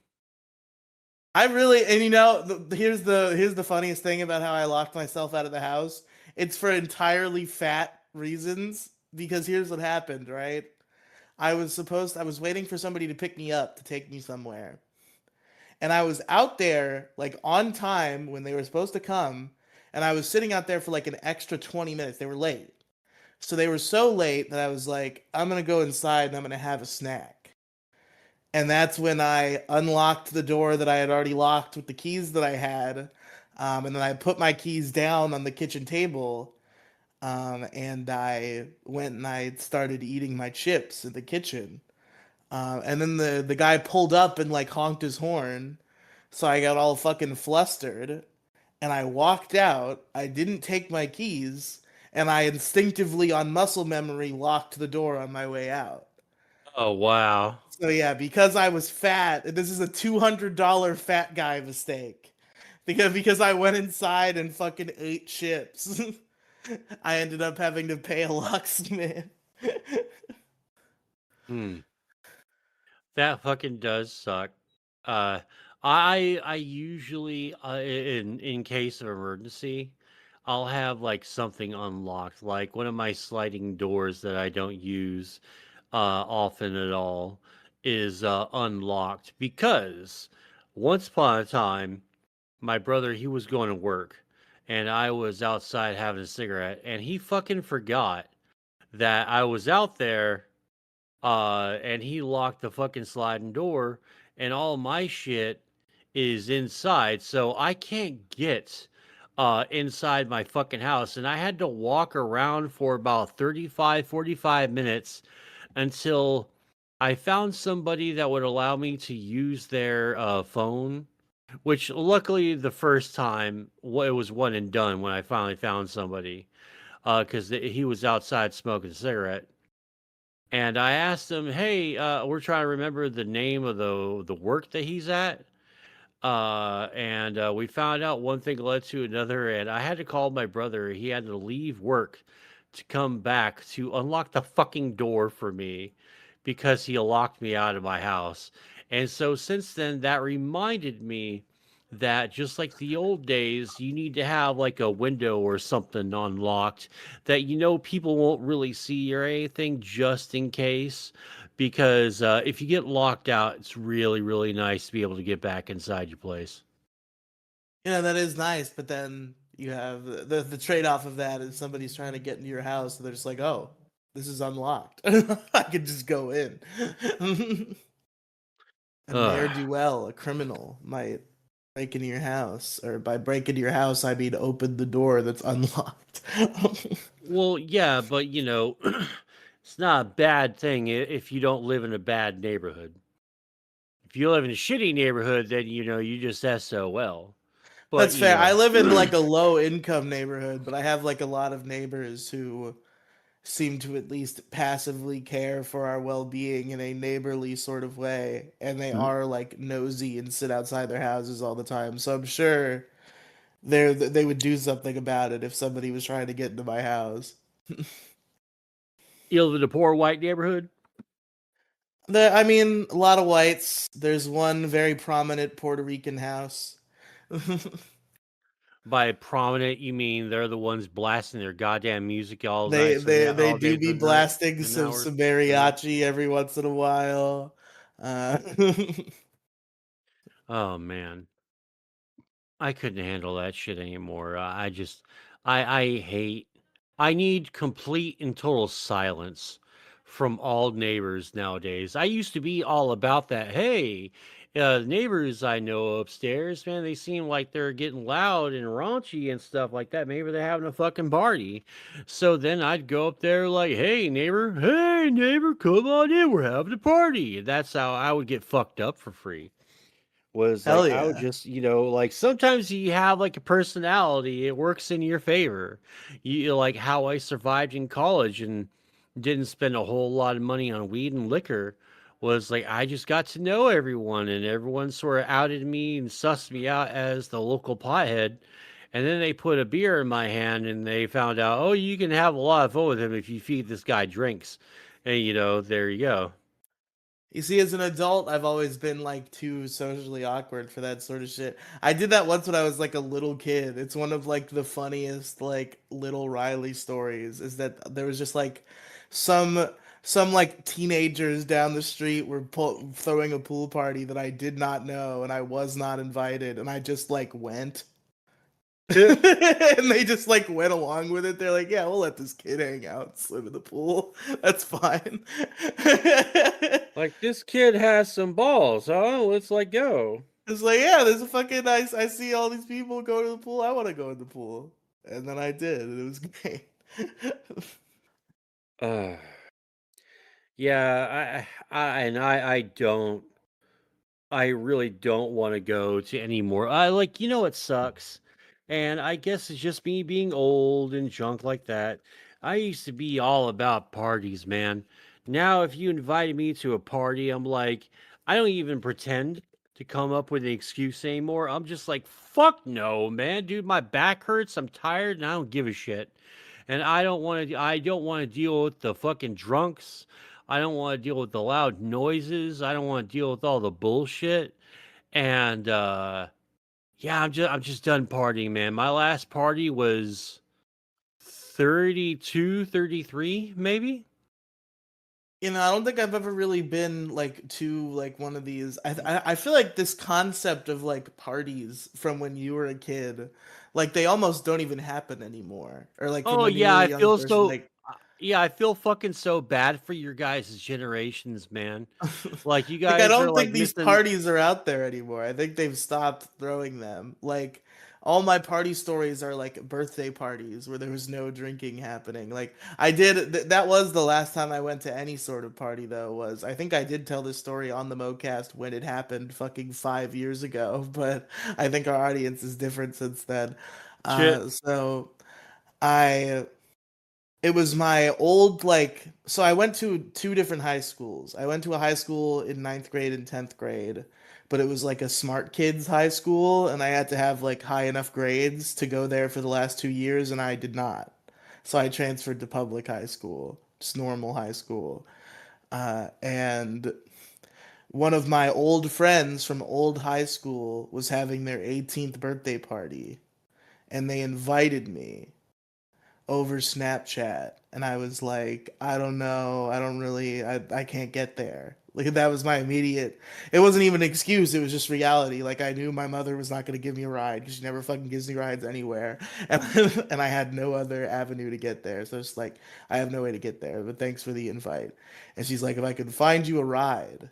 I really, and you know, here's the funniest thing about how I locked myself out of the house. It's for entirely fat reasons. Because here's what happened, right? I was waiting for somebody to pick me up to take me somewhere. And I was out there like on time when they were supposed to come, and I was sitting out there for like an extra 20 minutes. They were late. So they were so late that I was like, I'm going to go inside and I'm going to have a snack. And that's when I unlocked the door that I had already locked with the keys that I had. And then I put my keys down on the kitchen table. And I went and I started eating my chips in the kitchen. And then the guy pulled up and like honked his horn. So I got all fucking flustered and I walked out. I didn't take my keys and I instinctively, on muscle memory, locked the door on my way out. Oh wow. So yeah, because I was fat, and this is a $200 fat guy mistake. Because I went inside and fucking ate chips. I ended up having to pay a locksmith. Hmm. That fucking does suck. Uh, I usually in case of emergency, I'll have like something unlocked, like one of my sliding doors that I don't use often at all is unlocked because once upon a time, my brother he was going to work, and I was outside having a cigarette, and he fucking forgot that I was out there and he locked the fucking sliding door, and all my shit is inside, so I can't get inside my fucking house. And I had to walk around for about 35, 45 minutes until I found somebody that would allow me to use their phone. Which luckily the first time it was one and done when I finally found somebody because he was outside smoking a cigarette. And I asked him, "Hey, we're trying to remember the name of the work that he's at." And we found out one thing led to another, and I had to call my brother. He had to leave work to come back to unlock the fucking door for me because he locked me out of my house. And so since then, that reminded me that just like the old days, you need to have like a window or something unlocked that people won't really see or anything just in case. Because if you get locked out, it's really, really nice to be able to get back inside your place. That is nice, but then you have the trade-off of that is somebody's trying to get into your house, and they're just like, "Oh, this is unlocked. I could just go in." A ne'er do Ugh. well, a criminal might break into your house, or by break into your house, I mean open the door that's unlocked. Well, yeah, but it's not a bad thing if you don't live in a bad neighborhood. If you live in a shitty neighborhood, then you just SOL. But That's fair. I live in like a low income neighborhood, but I have like a lot of neighbors who seem to at least passively care for our well-being in a neighborly sort of way, and they are like nosy and sit outside their houses all the time. So I'm sure they would do something about it if somebody was trying to get into my house. you live in a poor white neighborhood. I mean, a lot of whites. There's one very prominent Puerto Rican house. By prominent, you mean they're the ones blasting their goddamn music all They night, they they all day do be the night, blasting and some hours some the night. mariachi every once in a while. Uh, Oh man, I couldn't handle that shit anymore. I just, I hate. I need complete and total silence from all neighbors nowadays. I used to be all about that. Hey, neighbors I know upstairs, man, they seem like they're getting loud and raunchy and stuff like that. Maybe they're having a fucking party. So then I'd go up there like, hey neighbor, come on in, we're having a party. And that's how I would get fucked up for free. Was Hell like I would yeah. just, like sometimes you have like a personality, it works in your favor. Like how I survived in college and didn't spend a whole lot of money on weed and liquor was like I just got to know everyone and everyone sort of outed me and sussed me out as the local pothead. And then they put a beer in my hand and they found out, oh, you can have a lot of fun with him if you feed this guy drinks. And there you go. You see, as an adult, I've always been like too socially awkward for that sort of shit. I did that once when I was like a little kid. It's one of like the funniest like little Riley stories is that there was just like some some like teenagers down the street were throwing a pool party that I did not know and I was not invited and I just like went. And they just like went along with it. They're like, "Yeah, we'll let this kid hang out, swim in the pool. That's fine." Like this kid has some balls, huh? Let's like go. It's like, yeah, there's a fucking nice. I see all these people go to the pool. I want to go in the pool, and then I did, and it was great. Uh, yeah, I don't. I really don't want to go to any more. I like, it sucks. And I guess it's just me being old and junk like that. I used to be all about parties, man. Now, if you invited me to a party, I'm like, I don't even pretend to come up with an excuse anymore. I'm just like, fuck no, man. Dude, my back hurts. I'm tired and I don't give a shit. And I don't want to deal with the fucking drunks. I don't want to deal with the loud noises. I don't want to deal with all the bullshit. And yeah, I'm just done partying, man. My last party was 32, 33, maybe. I don't think I've ever really been like to like one of these. I feel like this concept of like parties from when you were a kid, like they almost don't even happen anymore, or like from Oh when you yeah, were a I young feel person, so like. yeah, I feel fucking so bad for your guys' generations, man. Like you Like I guys are don't like think these missing. parties are out there anymore. I think they've stopped throwing them. Like all my party stories are like birthday parties where there was no drinking happening. Like that was the last time I went to any sort of party though was I think I did tell this story on the MoCast when it happened fucking 5 years ago, but I think our audience is different since then. Shit. So I it was my old like so I went to two different high schools. I went to a high school in ninth grade and 10th grade, but it was like a smart kids high school and I had to have like high enough grades to go there for the last 2 years and I did not. So I transferred to public high school, just normal high school. And one of my old friends from old high school was having their 18th birthday party and they invited me over Snapchat. And I was like, I don't know. I don't really, I can't get there. Like, that was my immediate, it wasn't even an excuse. It was just reality. Like, I knew my mother was not going to give me a ride because she never fucking gives me rides anywhere. And, and I had no other avenue to get there. So it's like, I have no way to get there, but thanks for the invite. And she's like, if I could find you a ride,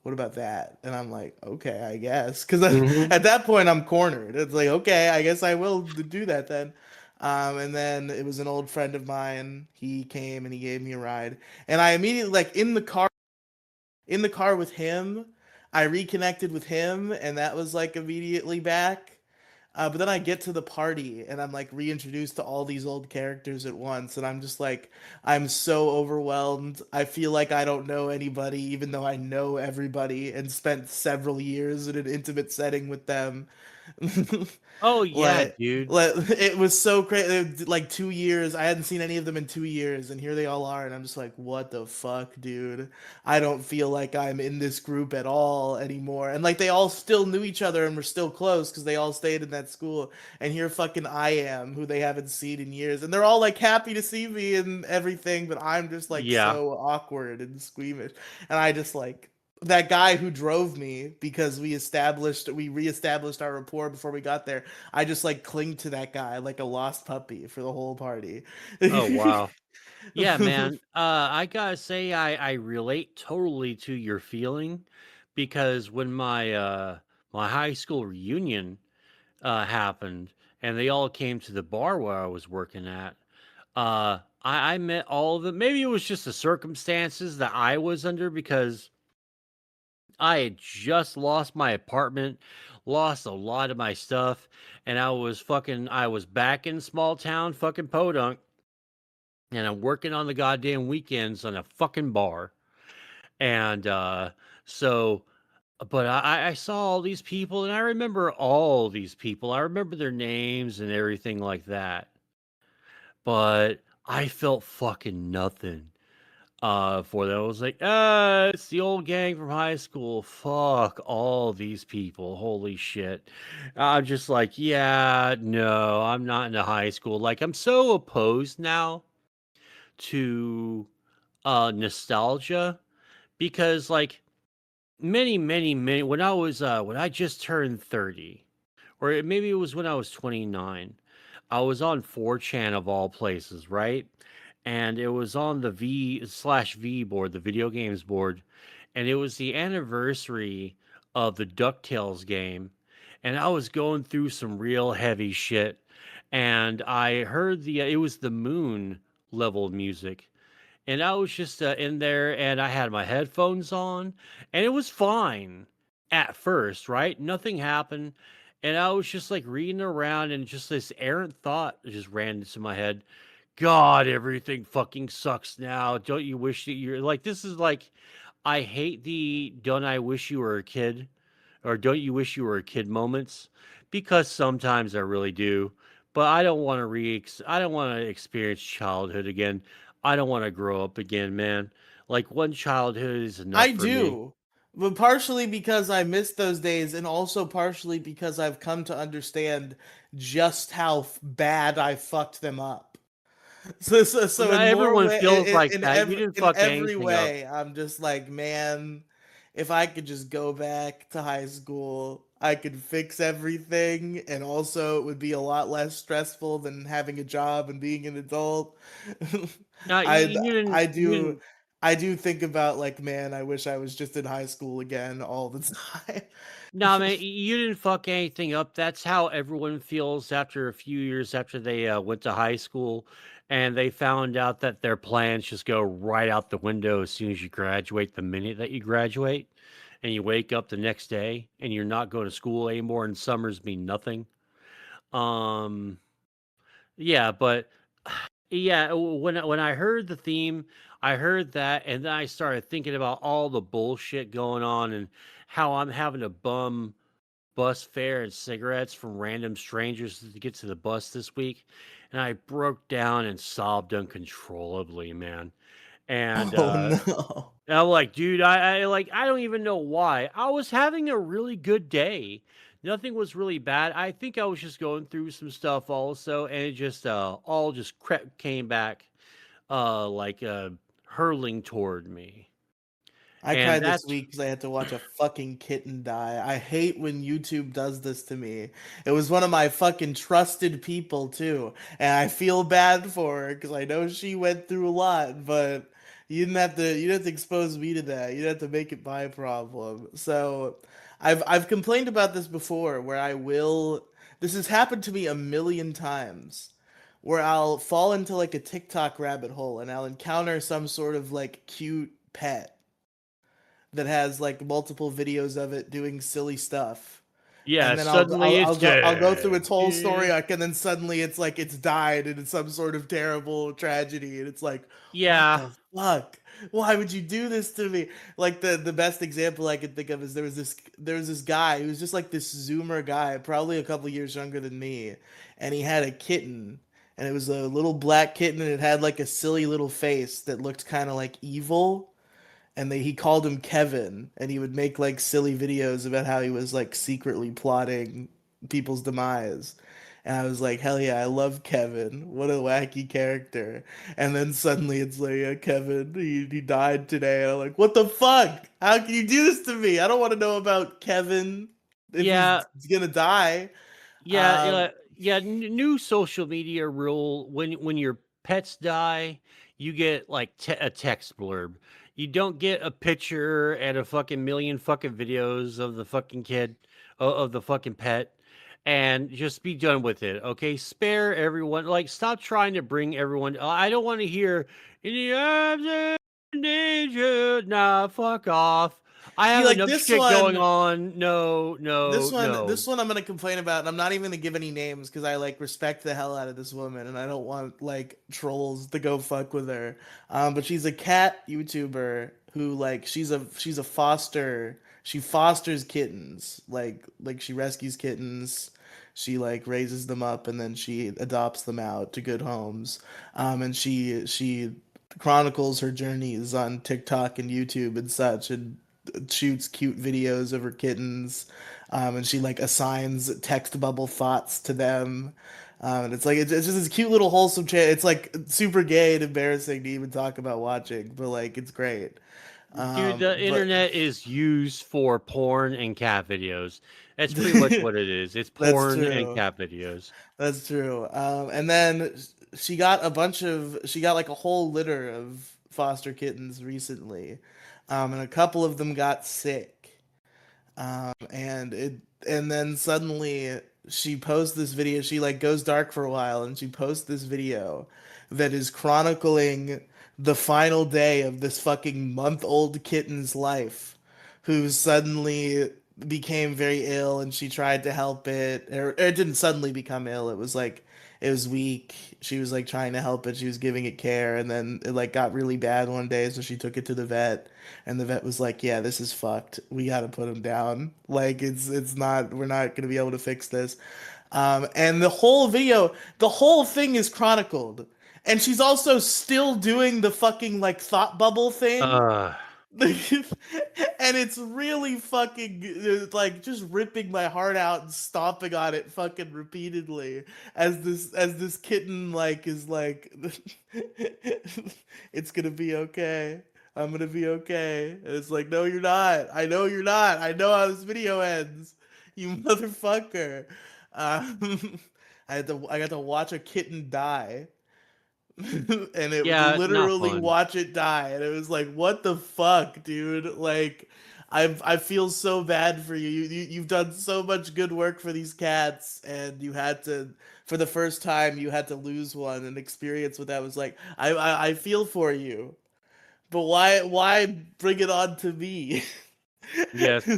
what about that? And I'm like, okay, I guess. Because Hmm. at that point, I'm cornered. It's like, okay, I guess I will do that then. And then it was an old friend of mine. He came and he gave me a ride. And I immediately, like, in the car with him, I reconnected with him. And that was like immediately back. But then I get to the party and I'm like reintroduced to all these old characters at once. And I'm just like, I'm so overwhelmed. I feel like I don't know anybody, even though I know everybody and spent several years in an intimate setting with them. Oh yeah, like, dude. it was so crazy. Like 2 years, I hadn't seen any of them in 2 years, and here they all are, and I'm just like, what the fuck, dude? I don't feel like I'm in this group at all anymore. And like they all still knew each other and were still close because they all stayed in that school. And here fucking I am, who they haven't seen in years, and they're all like happy to see me and everything, but I'm just like Yeah. so awkward and squeamish, and I just like that guy who drove me because we reestablished our rapport before we got there. I just like cling to that guy like a lost puppy for the whole party. Oh wow. Yeah, man. I gotta say, I relate totally to your feeling because when my high school reunion happened and they all came to the bar where I was working at, I met all of them. Maybe it was just the circumstances that I was under because I had just lost my apartment, lost a lot of my stuff, and I was back in small town fucking Podunk, and I'm working on the goddamn weekends on a fucking bar. And so but I saw all these people and I remember all these people. I remember their names and everything like that. But I felt fucking nothing for them. I was like, it's the old gang from high school. Fuck all these people. Holy shit. I'm just like, yeah, no, I'm not into high school. Like, I'm so opposed now to nostalgia because, like, many when I just turned 30, maybe it was when I was 29, I was on 4chan of all places, right? And it was on the V/V board, the video games board, and it was the anniversary of the DuckTales game. And I was going through some real heavy shit. And I heard it was the moon level music. And I was just in there and I had my headphones on and it was fine at first, right? Nothing happened. And I was just like reading around and just this errant thought just ran into my head. God, everything fucking sucks now. Don't you wish that you're like, this is like, I hate the don't I wish you were a kid or don't you wish you were a kid moments because sometimes I really do. But I don't want to I don't want to experience childhood again. I don't want to grow up again, man. Like one childhood is enough I for me. do, but partially because I missed those days, and also partially because I've come to understand just how bad I fucked them up. So Not in more everyone way, feels like that. You didn't in fuck every anything up. way, I'm just like, man, if I could just go back to high school, I could fix everything, and also it would be a lot less stressful than having a job and being an adult. No, I I you do didn't. I do think about like, man, I wish I was just in high school again all the time. No, man, you didn't fuck anything up. That's how everyone feels after a few years after they went to high school and they found out that their plans just go right out the window as soon as you graduate, the minute that you graduate, and you wake up the next day and you're not going to school anymore and summers mean nothing. Um, yeah, but yeah, when I heard the theme, I heard that, and then I started thinking about all the bullshit going on and how I'm having to bum bus fare and cigarettes from random strangers to get to the bus this week, and I broke down and sobbed uncontrollably, man. And Oh no. I'm like, dude, I don't even know why. I was having a really good day. Nothing was really bad. I think I was just going through some stuff also, and it just all just came back like hurling toward me. I And cried this that's week because I had to watch a fucking kitten die. I hate when YouTube does this to me. It was one of my fucking trusted people too, and I feel bad for her because I know she went through a lot. But you didn't have to expose me to that. You didn't have to make it my problem. So I've complained about this before, where I will. This has happened to me a million times. Where I'll fall into like a TikTok rabbit hole and I'll encounter some sort of like cute pet that has like multiple videos of it doing silly stuff. yeah. And then Suddenly it's I'll go through its dead. whole story Yeah. arc, and then suddenly it's like it's died and it's some sort of terrible tragedy, and it's like, what Yeah. the fuck? Why would you do this to me? Like the best example I could think of is there was this guy who was just like this Zoomer guy, probably a couple years younger than me, and he had a kitten, and it was a little black kitten, and it had like a silly little face that looked kind of like evil, and he called him Kevin, and he would make like silly videos about how he was like secretly plotting people's demise. And I was like, hell yeah, I love Kevin. What a wacky character. And then suddenly it's like, yeah, Kevin, he died today. And I'm like, what the fuck? How can you do this to me? I don't want to know about Kevin if Yeah. he's gonna die. Yeah, Um, new social media rule when your pets die, you get like a text blurb. You don't get a picture and a fucking million fucking videos of the fucking kid, of the fucking pet, and just be done with it. Okay, spare everyone. Like, stop trying to bring everyone. I don't want to hear in the arms of danger. Nah, fuck off. I See, have like enough this shit going one, on. No, no, no. this one I'm gonna complain about, and I'm not even gonna give any names because I like respect the hell out of this woman, and I don't want like trolls to go fuck with her. But she's a cat YouTuber who like she's a foster. She fosters kittens, like she rescues kittens. She like raises them up and then she adopts them out to good homes. And she chronicles her journeys on TikTok and YouTube and such, and shoots cute videos of her kittens, and she like assigns text bubble thoughts to them. And it's just this cute little wholesome channel. It's like super gay and embarrassing to even talk about watching, but like it's great. Dude, the But internet is used for porn and cat videos. That's pretty much what it is. It's that's porn and true. cat videos. That's true. And then she got like a whole litter of foster kittens recently, and a couple of them got sick. And it and then suddenly she posts this video. She like goes dark for a while, and she posts this video that is chronicling the final day of this fucking month-old kitten's life, who suddenly became very ill, and she tried to help it. Or it didn't suddenly become ill. It was like it was weak. She was like trying to help it. She was giving it care, and then it like got really bad one day, so she took it to the vet, and the vet was like, "Yeah, this is fucked. We got to put him down. Like it's not we're not going to be able to fix this." And the whole video, the whole thing is chronicled. And she's also still doing the fucking like thought bubble thing. Uh, And it's really fucking like just ripping my heart out and stomping on it fucking repeatedly as this kitten like is like it's gonna be okay. I'm gonna be okay. And it's like, no, you're not. I know you're not. I know how this video ends. You motherfucker. I got to watch a kitten die. And it yeah, not literally fun. watch it die, and it was like, what the fuck, dude? Like, I feel so bad for you. You've done so much good work for these cats, and you had to, for the first time, you had to lose one and experience what that was like. I feel for you, but why bring it on to me? Yes.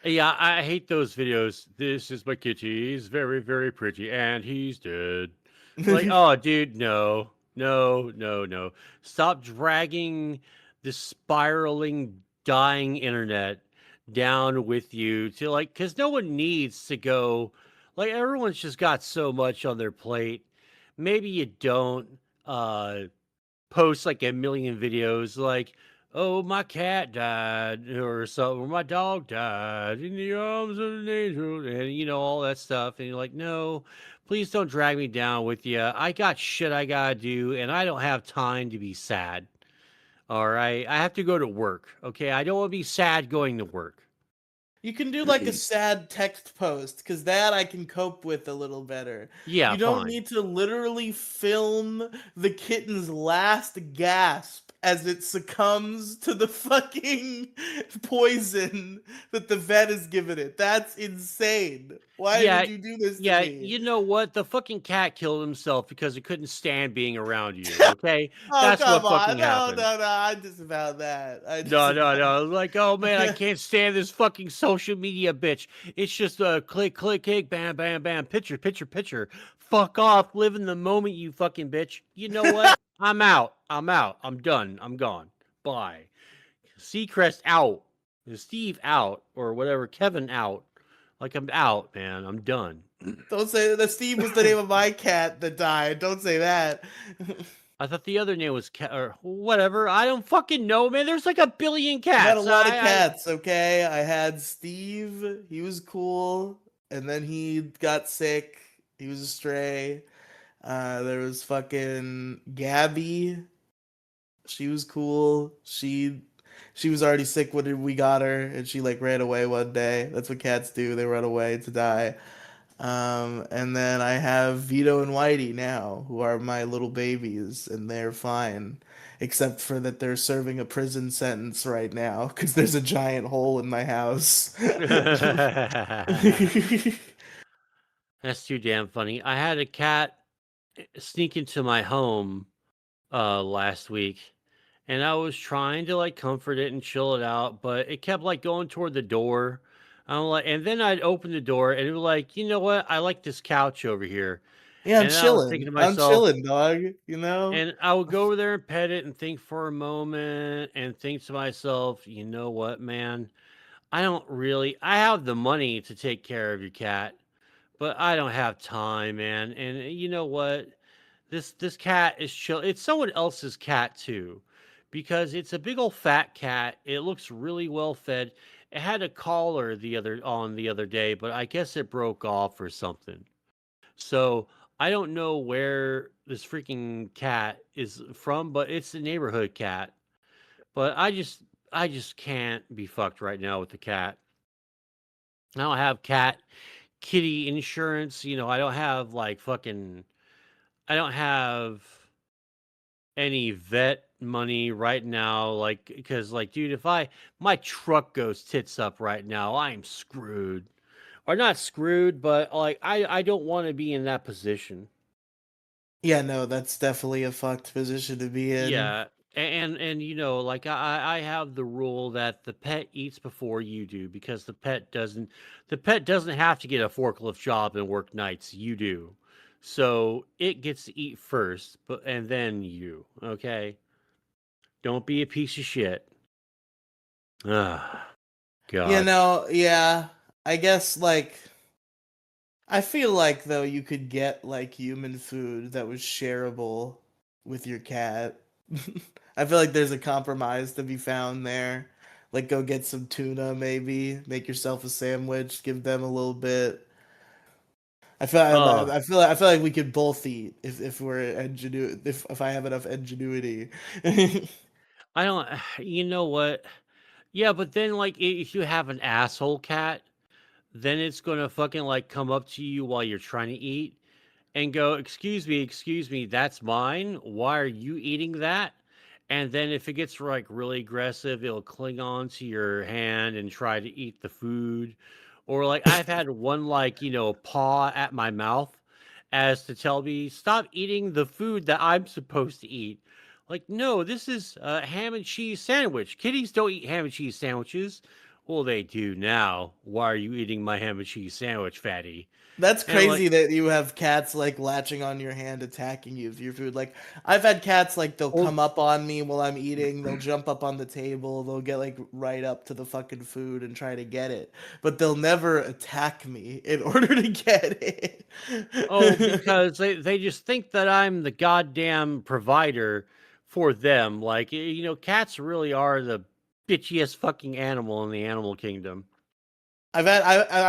Yeah, I hate those videos. This is my kitty. He's very, very pretty, and he's dead. Like, oh, dude, no, no, no, no. Stop dragging the spiraling, dying internet down with you to like, because no one needs to go. Like, everyone's just got so much on their plate. Maybe you don't. Uh, Post like a million videos like, "Oh, my cat died," or something, or "My dog died in the arms of an angel," and all that stuff. And you're like, "No, please don't drag me down with you. I got shit I gotta do, and I don't have time to be sad. All right, I have to go to work. Okay, I don't want to be sad going to work." You can do like a sad text post because that I can cope with a little better. Yeah, You don't fine. need to literally film the kitten's last gasp as it succumbs to the fucking poison that the vet has given it. That's insane. Why Yeah, would you do this to yeah. me? You know what? The fucking cat killed himself because it couldn't stand being around you. Okay, Oh, that's come what on. fucking No, happened. no, no. I disavow that. I No, no, disavow. no. Like, oh man, I can't stand this fucking social media bitch. It's just a click, click, click, bam, bam, bam, picture, picture, picture. Fuck off. Live in the moment, you fucking bitch. You know what? I'm out. I'm out. I'm done. I'm gone. Bye. Seacrest out. Steve out. Or whatever. Kevin out. Like, I'm out, man. I'm done. Don't say that. Steve was the name of my cat that died. Don't say that. I thought the other name was or whatever. I don't fucking know, man. There's like a billion I had a cats. lot of cats, okay? I had Steve, he was cool, and then he got sick. He was a stray. There was fucking Gabby. She was cool. She was already sick when we got her, and she like ran away one day. That's what cats do. They run away to die. And then I have Vito and Whitey now, who are my little babies, and they're fine. except for that they're serving a prison sentence right now because there's a giant hole in my house. That's too damn funny. I had a cat sneak into my home last week, and I was trying to like comfort it and chill it out, but it kept like going toward the door. I'm like, and then I'd open the door and it was like, you know what? I like this couch over here. Yeah, I'm And I was thinking chilling. to I'm myself, chilling, dog. You know? and I would go over there and pet it and think for a moment and think to myself, you know what, man? I have the money to take care of your cat, but I don't have time, man. And you know what? This cat is chill. It's someone else's cat too, because it's a big old fat cat. It looks really well fed. It had a collar the other day, but I guess it broke off or something. So I don't know where this freaking cat is from, but it's a neighborhood cat. But I just can't be fucked right now with the cat. I don't have kitty insurance. I don't have like fucking I don't have any vet money right now, like, because like, dude, if I my truck goes tits up right now, I'm screwed. Or not screwed, but like I don't want to be in that position. Yeah, no, that's definitely a fucked position to be in. Yeah. And like I have the rule that the pet eats before you do, because the pet doesn't have to get a forklift job and work nights. You do. So it gets to eat first, and then you, okay? Don't be a piece of shit. Ah, You God. know, yeah. I guess like I feel like though you could get like human food that was shareable with your cat. I feel like there's a compromise to be found there. Like go get some tuna maybe, make yourself a sandwich, give them a little bit. Oh, I feel like we could both eat if we're if I have enough ingenuity. I don't. You know what? Yeah, but then like if you have an asshole cat, then it's gonna fucking like come up to you while you're trying to eat and go, excuse me, that's mine. Why are you eating that? And then if it gets like really aggressive, it'll cling on to your hand and try to eat the food. Or like I've had one like, paw at my mouth as to tell me, stop eating the food that I'm supposed to eat. Like, no, this is a ham and cheese sandwich. Kitties don't eat ham and cheese sandwiches. Well, they do now. Why are you eating my ham and cheese sandwich, fatty? That's And I'm like, crazy that you have cats like latching on your hand, attacking you for your food. Like I've had cats like they'll well, come up on me while I'm eating, they'll jump up on the table, they'll get like right up to the fucking food and try to get it, but they'll never attack me in order to get oh, it. because they just think that I'm the goddamn provider for them. Like, cats really are the bitchiest fucking animal in the animal kingdom. I've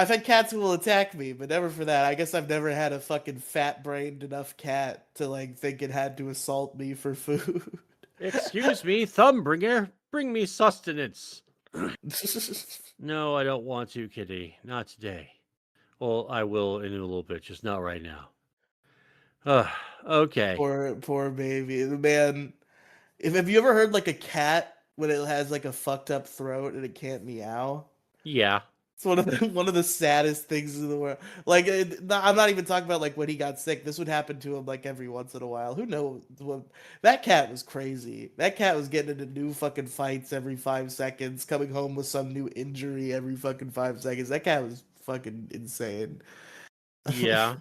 had cats who will attack me, but never for that. I guess I've never had a fucking fat brained enough cat to like think it had to assault me for food. Excuse me, Thumbbringer, bring me sustenance. No, I don't want to, kitty. Not today. Well, I will in a little bit, just not right now. Okay. Poor baby. The man, if have you ever heard like a cat when it has like a fucked up throat and it can't meow? Yeah. It's one of the one of the saddest things in the world. Like I'm not even talking about like when he got sick. This would happen to him like every once in a while. Who knows? That cat was crazy. That cat was getting into new fucking fights every 5 seconds, coming home with some new injury every fucking 5 seconds. That cat was fucking insane. Yeah.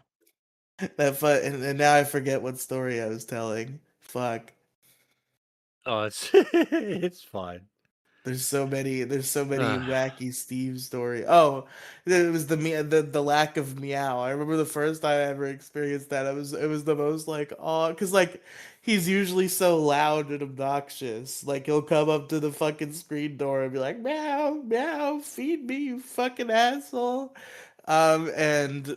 And now I forget what story I was telling. Fuck. Oh, it's it's fine. There's so many Uh, wacky Steve story. Oh, it was the lack of meow. I remember the first time I ever experienced that. It was the most like oh, cuz like he's usually so loud and obnoxious. Like he'll come up to the fucking screen door and be like meow, meow, feed me, you fucking asshole. And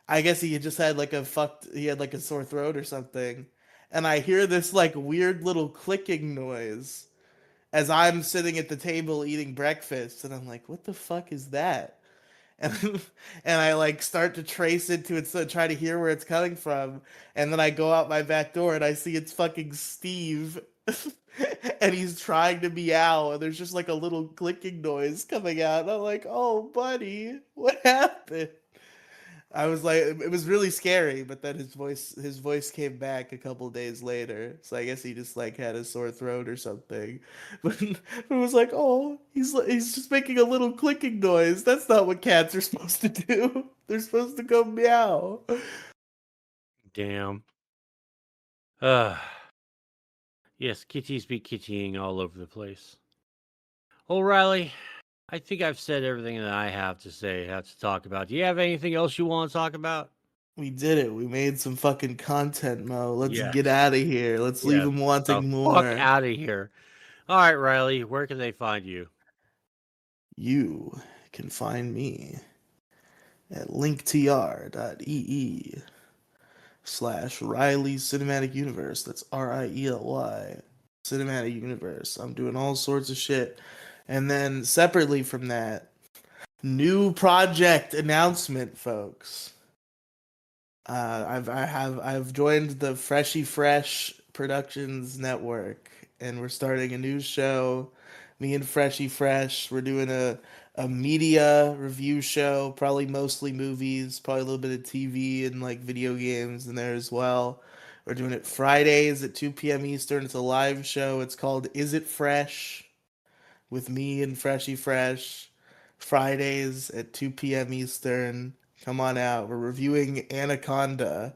I guess he had like a sore throat or something. And I hear this like weird little clicking noise as I'm sitting at the table eating breakfast, and I'm like, "What the fuck is that?" And and I like start to trace it to it, so try to hear where it's coming from, and then I go out my back door and I see it's fucking Steve. and he's trying to meow, and there's just like a little clicking noise coming out. And I'm like, oh, buddy, what happened? I was like, it was really scary, but then his voice came back a couple days later. So I guess he just like had a sore throat or something. But it was like, oh, he's just making a little clicking noise. That's not what cats are supposed to do. They're supposed to go meow. Damn. Yes, kitties be kittying all over the place. O'Reilly, I think I've said everything that I have to say, have to talk about. Do you have anything else you want to talk about? We did it. We made some fucking content, Mo. Let's get Yes. out of here. Let's leave Yes. them The wanting fuck more. out of here. All right, Riley, where can they find you? You can find me at linktr.ee/Riley Cinematic Universe. That's RIELY Cinematic Universe. I'm doing all sorts of shit. And then separately from that, new project announcement, folks. I've joined the Freshy Fresh Productions Network, and we're starting a new show. Me and Freshy Fresh, we're doing a media review show, probably mostly movies, probably a little bit of TV and like video games in there as well. We're doing it Fridays at 2 p.m. Eastern. It's a live show. It's called Is It Fresh? With me and Freshy Fresh. Fridays at 2 p.m. Eastern. Come on out. We're reviewing Anaconda,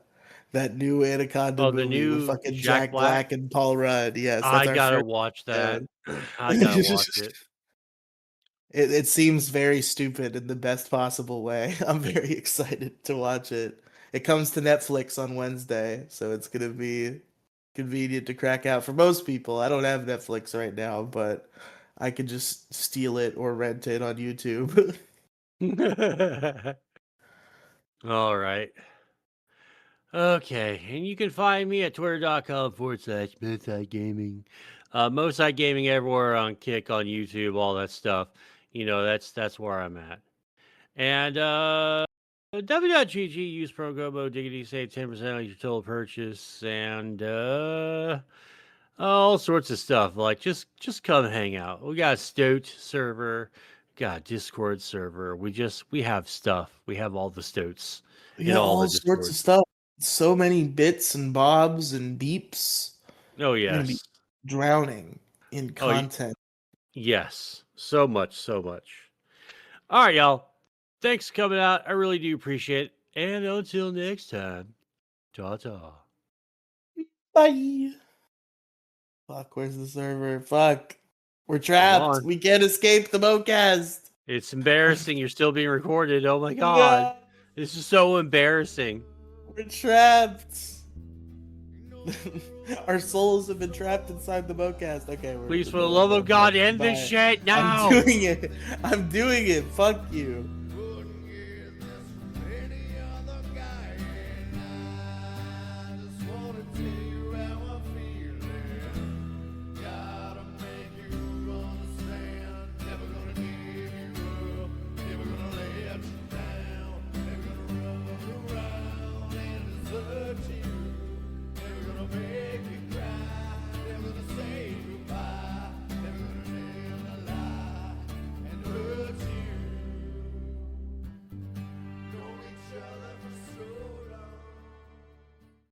that new Anaconda Oh, the movie with new fucking Jack Jack Black? Black and Paul Rudd. Yes, that's I our gotta first watch that. episode. I gotta watch it. It seems very stupid in the best possible way. I'm very excited to watch it. It comes to Netflix on Wednesday, so it's gonna be convenient to crack out for most people. I don't have Netflix right now, but I could just steal it or rent it on YouTube. All right. Okay, and you can find me at twitter.com/Mosai Gaming. Mosai Gaming everywhere on Kick, on YouTube, all that stuff. You know, that's where I'm at. And W.GG, use promo code Diggity, save 10% on your total purchase, and all sorts of stuff. Like just come hang out. We got a Stoat server, got a Discord server. We have stuff. We have all the Stoats in Yeah, all the all sorts of Discords. stuff. So many bits and bobs and beeps. Oh You're gonna be yes. drowning in Oh content. yes. So much, so much. All right, y'all. Thanks for coming out. I really do appreciate it. And until next time, ta-ta. Bye. Fuck, where's the server? Fuck. We're Hold trapped. on. We can't escape the mocast. It's embarrassing. You're still being recorded. Oh my god. No, This is so embarrassing. we're trapped. Our souls have been trapped inside the mocast. Okay, Please, for the love of God, end this Bye. shit now. I'm doing it. I'm doing it. Fuck you.